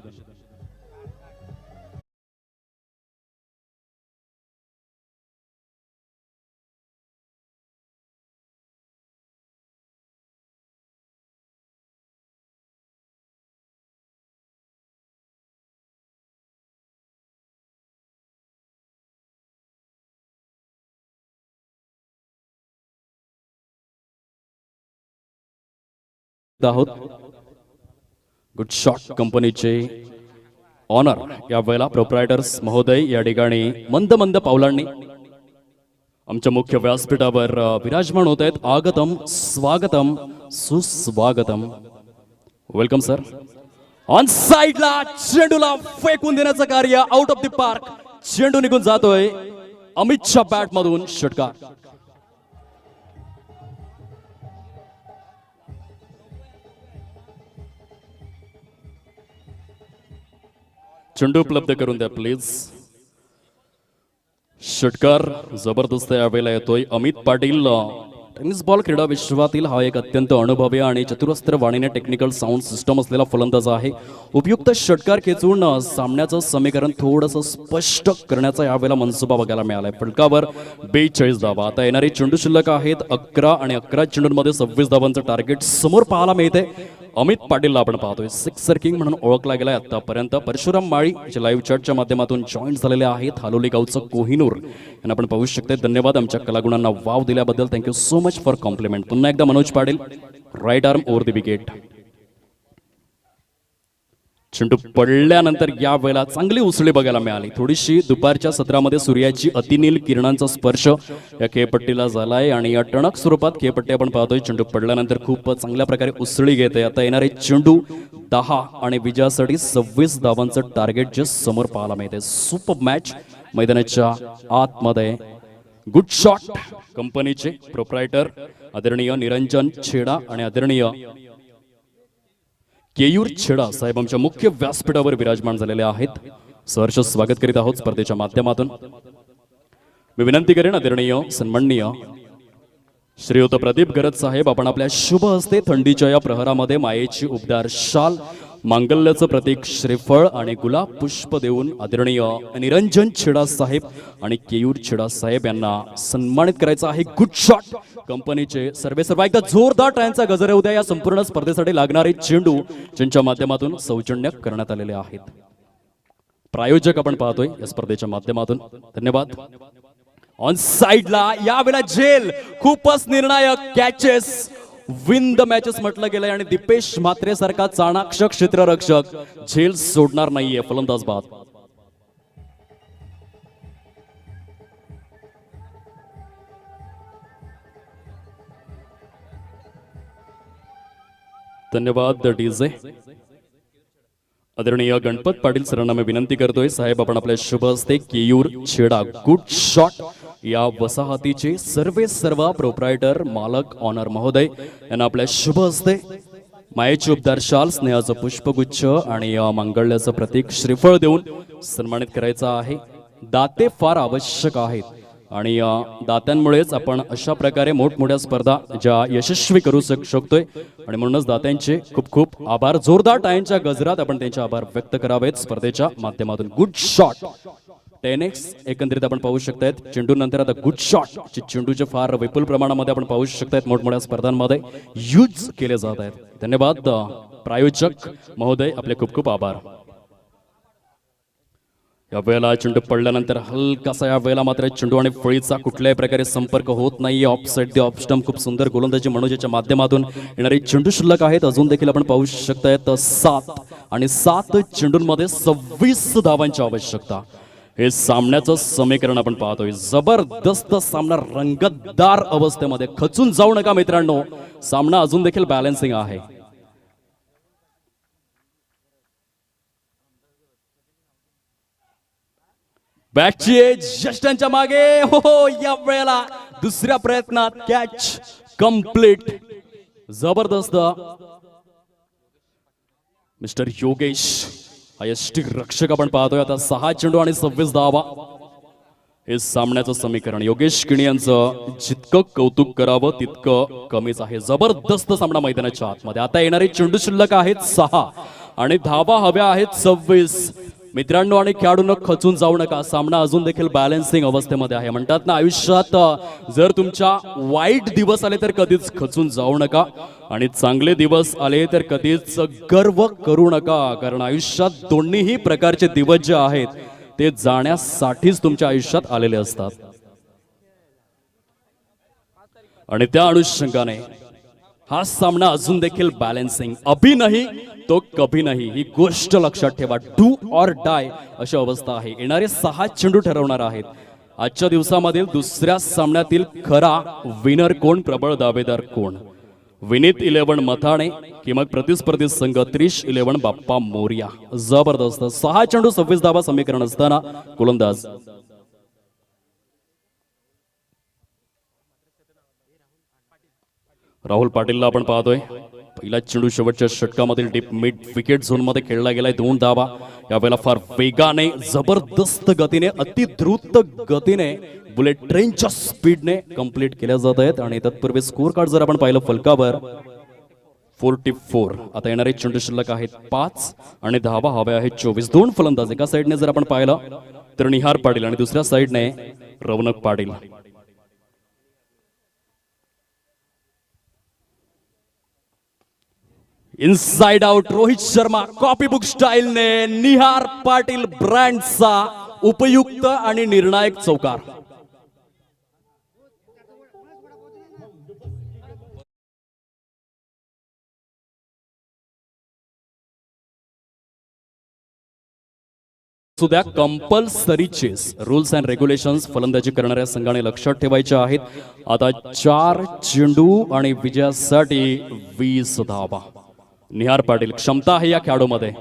A: आहोत गुड शॉट कंपनीचे ऑनर या वेळेला प्रोप्रायटर्स महोदय या ठिकाणी मंद मंद पावलांनी आमच्या मुख्य व्यासपीठावर विराजमान होत आहेत. आगतम, स्वागतम, सुस्वागतम. Welcome sir. ऑन साइडला चेंडूला फेकून देण्याचं कार्य आउट ऑफ द पार्क. चेंडू निघून जातोय अमितच्या बॅट मधून. षटकार. चेंडू उपलब्ध करून द्या प्लीज. षटकार जबरदस्त यावेळेला येतोय. अमित पाटील टेनिस बॉल क्रीडा विश्वातील हा एक अत्यंत अनुभवी आणि चतुरस्त्र वाणीने टेक्निकल साऊंड सिस्टम असलेला फलंदाज आहे. उपयुक्त षटकार खेचून सामन्याचं समीकरण थोडंसं स्पष्ट करण्याचा यावेळेला मनसुबा बघायला मिळालाय. फलकावर 42 धावा. आता येणारे चेंडू शिल्लक आहेत 11 आणि 11 चेंडूंमध्ये 26 धावांचं टार्गेट समोर पाहायला मिळते. अमित पाटीलला आपण पाहतोय सिक्सर किंग म्हणून ओळखला गेलाय आतापर्यंत. परशुराम माळी जे लाईव्ह चॅटच्या माध्यमातून जॉईन झालेले आहेत. हालोली गावचं कोहिनूर यांना आपण पाहू शकते. धन्यवाद आमच्या कलागुणांना वाव दिल्याबद्दल. Thank you so much for compliment. पुन्हा एकदा Manoj Patil right arm over the wicket. चेंडू पडल्यानंतर या वेळेला चांगली उसळी बघायला मिळाली. थोडीशी दुपारच्या सत्रामध्ये सूर्याची अतिनील किरणांचा स्पर्श या खेळपट्टीला झालाय आणि या टणक स्वरूपात खेळपट्टी आपण पाहतोय. चेंडू पडल्यानंतर खूप चांगल्या प्रकारे उसळी घेते. आता येणारे चेंडू 10 आणि विजयासाठी 26 धावांचं टार्गेट जे समोर पाहायला मिळते. सुपर मॅच मैदानाच्या आतमध्ये. गुड शॉट कंपनीचे प्रोप्रायटर आदरणीय निरंजन छेडा आणि आदरणीय केयूर छेडा साहेब आमच्या मुख्य व्यासपीठावर विराजमान झालेले आहेत. सहर्ष स्वागत करीत आहोत स्पर्धेच्या माध्यमातून. मी विनंती करेन आदरणीय सन्माननीय श्रीयुत प्रदीप गरज साहेब आपण आपल्या शुभ हस्ते थंडीच्या या प्रहरामध्ये मायेची उबदार शाल, मांगल्याचं प्रतीक श्रीफळ आणि गुलाब पुष्प देऊन आदरणीय निरंजन छेडा साहेब आणि केयूर छेडा साहेब यांना सन्मानित करायचं आहे. गुड शॉट कंपनीचे सर्व एकदा जोरदार टाळ्यांचा गजर येऊ द्या. या संपूर्ण स्पर्धेसाठी लागणारे चेंडू ज्यांच्या माध्यमातून सौजन्य करण्यात आलेले आहेत. प्रायोजक आपण पाहतोय या स्पर्धेच्या माध्यमातून. धन्यवाद. ऑन साइडला यावेळेला झेल खूपच निर्णायक कॅचेस विन द मॅचेस म्हटलं गेलंय आणि दीपेश म्हात्रे सारखा चाणाक्ष क्षेत्ररक्षक झेल सोडणार नाहीये फलंदाज बाद. धन्यवाद डीजे. आदरणीय गणपत पाटील सरांना मी विनंती करतोय साहेब आपण आपल्या शुभ हस्ते केयूर छेडा गुड शॉट या वसाहतीचे सर्व प्रोप्रायटर मालक ऑनर महोदय यांना आपल्या शुभ हस्ते मायेची उबदार शाल, स्नेहाचं पुष्पगुच्छ आणि मांगल्याचं प्रतीक श्रीफळ देऊन सन्मानित करायचं आहे. दाते फार आवश्यक आहेत आणि दात्यांमुळेच आपण अशा प्रकारे मोठमोठ्या स्पर्धा ज्या यशस्वी करू शकतोय आणि म्हणूनच दात्यांचे खूप खूप आभार. जोरदार टाळ्यांच्या गजरात आपण त्यांचे आभार व्यक्त करावेत स्पर्धेच्या माध्यमातून. गुड शॉट 10x एकंदरीत आपण पाहू शकतायत. चेंडू नंतर आता गुड शॉट चेंडूचे फार विपुल प्रमाणामध्ये आपण पाहू शकतायत मोठमोठ्या स्पर्धांमध्ये यूज केले जात आहेत. धन्यवाद प्रायोजक महोदय आपले खूप खूप आभार. या वेळेला चेंडू पडल्यानंतर हलकासा या वेळेला मात्र चेंडू आणि फळीचा कुठल्याही प्रकारे संपर्क होत नाहीये. ऑफसाइड द ऑफ स्टंप खूप सुंदर गोलंदाजी मनोजच्या माध्यमातून येणारे चेंडू शिल्लक आहेत. अजून देखील आपण पाहू शकतायत 7 आणि 7 चेंडूंमध्ये 26 धावांची आवश्यकता. हे सामन्याचं समीकरण आपण पाहतोय. जबरदस्त सामना रंगतदार अवस्थेमध्ये. खचून जाऊ नका मित्रांनो, सामना अजून देखील बॅलन्सिंग आहे. बॅटची एज जस्टांच्या मागे. हो या वेळेला दुसऱ्या प्रयत्नात कॅच कंप्लीट. जबरदस्त मिस्टर योगेश यष्टी रक्षक आपण पाहतोय. आता 6 चेंडू आणि 26 धावा हे सामन्याचं समीकरण. योगेश किणी यांचं जितकं कौतुक करावं तितकं कमीच आहे. जबरदस्त सामना मैदानाच्या आतमध्ये. आता येणारे चेंडू शिल्लक आहेत 6 आणि धावा हव्या आहेत 26. मित्रांनो आणि खेळाडूंनो खचून जाऊ नका, सामना अजून देखील बॅलन्सिंग अवस्थेमध्ये आहे. म्हणतात ना आयुष्यात जर तुमच्या वाईट दिवस आले तर कधीच खचून जाऊ नका आणि चांगले दिवस आले तर कधीच गर्व करू नका, कारण आयुष्यात दोन्हीही प्रकारचे दिवस जे आहेत ते जाण्यासाठीच तुमच्या आयुष्यात आलेले असतात. आणि त्या अनुषंगाने हा सामना अजून देखील बॅलन्सिंग. अभी नाही तो कभी नाही ही गोष्ट लक्षात ठेवा. डू ऑर डाय अशी अवस्था आहे. येणारे 6 चेंडू ठरवणार आहेत. आजच्या दिवसामधील दुसऱ्या सामन्यातील खरा विनर कोण, प्रबळ दावेदार कोण. विनीत 11 मथाणे की मग प्रतिस्पर्धी संघ 30-11 बाप्पा मोर्या. जबरदस्त 6 चेंडू 26 धावा समीकरण असताना गोलंदाज राहुल पाटीलला आपण पाहतोय. पहिला चेंडू शेवटच्या षटकामधील डीप मिड विकेट झोन मध्ये खेळला गेलाय. 2 धावा. यावेळेला फार वेगाने जबरदस्त गतीने अति द्रुत गतीने बुलेट ट्रेनच्या स्पीडने कंप्लीट केल्या जात आहेत आणि तत्पूर्वी स्कोर कार्ड जर आपण पाहिलं फलकावर 44. आता येणारे चेंडू शिल्लक आहेत 5 आणि धावा हव्या आहेत 24. दोन फलंदाज एका साईडने जर आपण पाहिलं तर निहार पाटील आणि दुसऱ्या साईडने Raunak Patil. Inside out Rohit Sharma copy book स्टाईलने निहार पाटील ब्रँडचा उपयुक्त आणि निर्णायक चौकार. सुद्धा compulsory chase rules and regulations फलंदाजी करणाऱ्या संघाने लक्षात ठेवायचे आहेत. आता 4 चेंडू आणि विजयासाठी 20 धावा. निहार पाटील क्षमता आहे या खेळाडूमध्ये.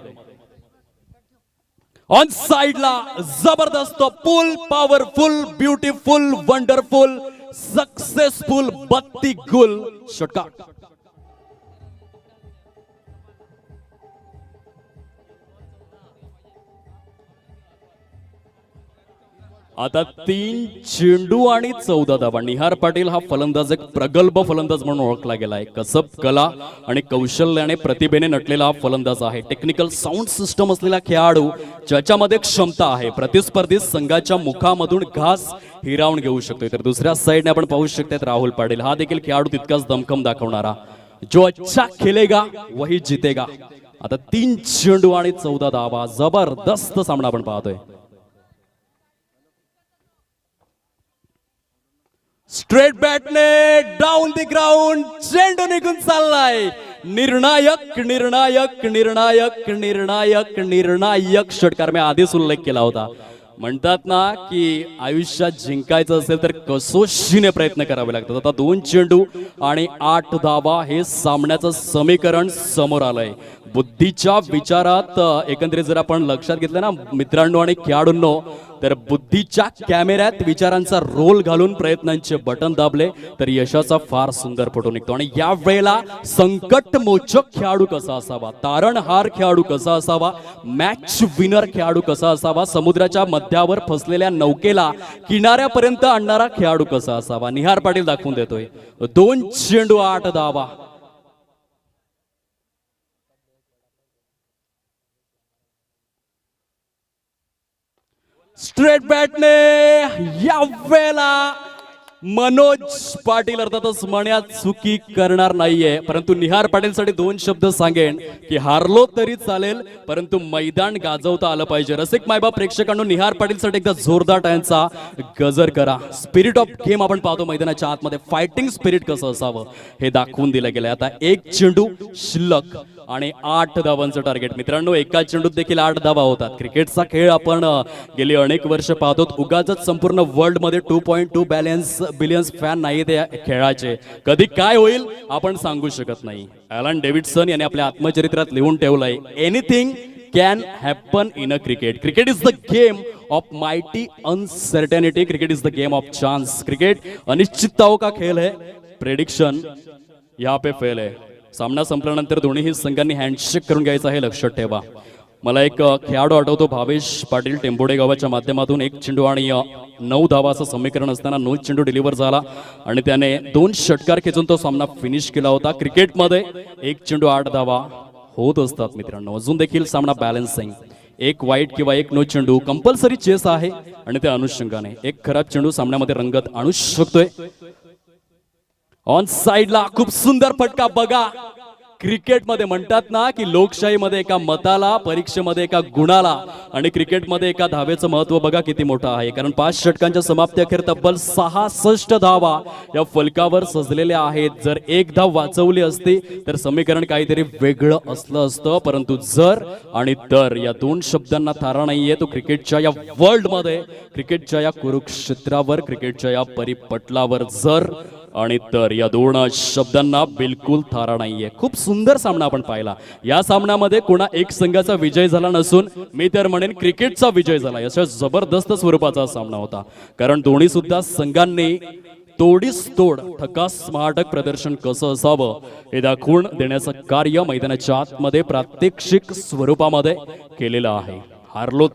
A: ऑन साइडला जबरदस्त पुल पॉवरफुल ब्युटिफुल वंडरफुल सक्सेसफुल 32 गुल षटकार. आता 3 चेंडू आणि 14 धावा. निहार पाटील हा फलंदाज एक प्रगल्भ फलंदाज म्हणून ओळखला गेलाय. कसब कला आणि कौशल्याने प्रतिभेने नटलेला हा फलंदाज आहे. टेक्निकल साऊंड सिस्टम असलेला खेळाडू ज्याच्यामध्ये क्षमता आहे. प्रतिस्पर्धी संघाच्या मुखामधून घास हिरावून घेऊ शकतोय. तर दुसऱ्या साईडने आपण पाहू शकतात राहुल पाटील हा देखील खेळाडू तितकाच दमखम दाखवणारा. जो अच्छा खेलेगा वही जितेगा. आता 3 चेंडू आणि 14 धावा. जबरदस्त सामना आपण पाहतोय. स्ट्रेट बॅटने डाऊन द ग्राउंड चेंडू निघून चाललाय. निर्णायक निर्णायक निर्णायक निर्णायक निर्णायक षटकार. मी आधीच उल्लेख केला होता. म्हणतात ना की आयुष्यात जिंकायचं असेल तर कसोशीने प्रयत्न करावे लागतात. आता 2 चेंडू आणि 8 धावा हे सामन्याचं समीकरण समोर आलंय. बुद्धीच्या विचारात एकंदरीत जर आपण लक्षात घेतलं ना मित्रांनो आणि खेळाडूंनो तर बुद्धीच्या कॅमेऱ्यात विचारांचा रोल घालून प्रयत्नांचे बटन दाबले तर यशाचा फार सुंदर फोटो निघतो. आणि या वेळेला संकटमोचक खेळाडू कसा असावा, तारणहार खेळाडू कसा असावा, मॅच विनर खेळाडू कसा असावा, समुद्राच्या मध्यावर फसलेल्या नौकेला किनाऱ्यापर्यंत आणणारा खेळाडू कसा असावा, निहार पाटील दाखवून देतोय. 2 चेंडू 8 धावा. स्ट्रेट बॅटने या वेळेला मनोज पाटील अर्थातच मण्यात चुकी करणार नाहीये. परंतु निहार पाटीलसाठी 2 शब्द सांगेन की हारलो तरी चालेल परंतु मैदान गाजवता आलं पाहिजे. रसिक मायबाप प्रेक्षकांनो निहार पाटीलसाठी एकदा जोरदार टाळ्यांचा गजर करा. स्पिरिट ऑफ गेम आपण पाहतो मैदानाच्या आतमध्ये. फायटिंग स्पिरिट कसं असावं हे दाखवून दिलं गेलंय. आता 1 चेंडू शिल्लक आणि 8 धावांचं टार्गेट. मित्रांनो एका चेंडूत देखील 8 धावा होतात. क्रिकेटचा खेळ आपण गेली अनेक वर्ष पाहतो. उगाचच संपूर्ण वर्ल्ड मध्ये 2.2 बिलियन्स फॅन नाही त्या खेळाचे. कधी काय होईल आपण सांगू शकत नाही. ॲलन डेव्हिडसन यांनी आपल्या आत्मचरित्रात लिहून ठेवलंय anything can happen in a cricket. Cricket is the game of mighty uncertainty. Cricket is the game of chance. Cricket अनिश्चितताओं का खेल है. प्रेडिक्शन यहाँ पे फेल है. सामना संपल्यानंतर दोन्ही संघांनी हँडशेक करून घ्यायचं आहे लक्षात ठेवा. मला एक खेळाडू आठवतो भावेश पाटील टेंबोडे गावाच्या माध्यमातून 1 चेंडू आणि 9 धावा असं समीकरण असताना 9 चेंडू डिलिव्हर झाला आणि त्याने 2 षटकार खेचून तो सामना फिनिश केला होता. क्रिकेटमध्ये 1 चेंडू 8 धावा होत असतात मित्रांनो. अजून देखील सामना बॅलन्सिंग. 1 वाईट किंवा 1 नो चेंडू कंपल्सरी चेस आहे आणि त्या अनुषंगाने 1 खराब चेंडू सामन्यामध्ये रंगत आणू शकतोय. ऑन साइडला खूप सुंदर फटका बघा. क्रिकेटमध्ये म्हणतात ना की लोकशाहीमध्ये एका मताला, परीक्षेमध्ये एका गुणाला आणि क्रिकेटमध्ये एका धावेचं महत्व बघा किती मोठं आहे. कारण 5 षटकांच्या समाप्ती अखेर तब्बल 66 धावा या फलकावर सजलेल्या आहेत. जर 1 धाव वाचवली असती तर समीकरण काहीतरी वेगळं असलं असतं. परंतु जर आणि तर या 2 शब्दांना थारा नाहीये. तो क्रिकेटच्या या वर्ल्डमध्ये, क्रिकेटच्या या कुरुक्षेत्रावर, क्रिकेटच्या या परिपटलावर जर आणि तर या 2 शब्दांना बिलकुल थारा नाहीये. खूप सुंदर सामना आपण पाहिला. या सामन्यामध्ये कोणा एक संघाचा विजय झाला नसून मी तर म्हणेन क्रिकेटचा विजय झाला. अशा जबरदस्त स्वरूपाचा सामना होता. कारण दोन्ही सुद्धा संघांनी तोडीस तोड ठकास महाटक प्रदर्शन कसं असावं हे दाखवून देण्याचं कार्य मैदानाच्या आतमध्ये प्रात्यक्षिक स्वरूपामध्ये केलेलं आहे. हारलो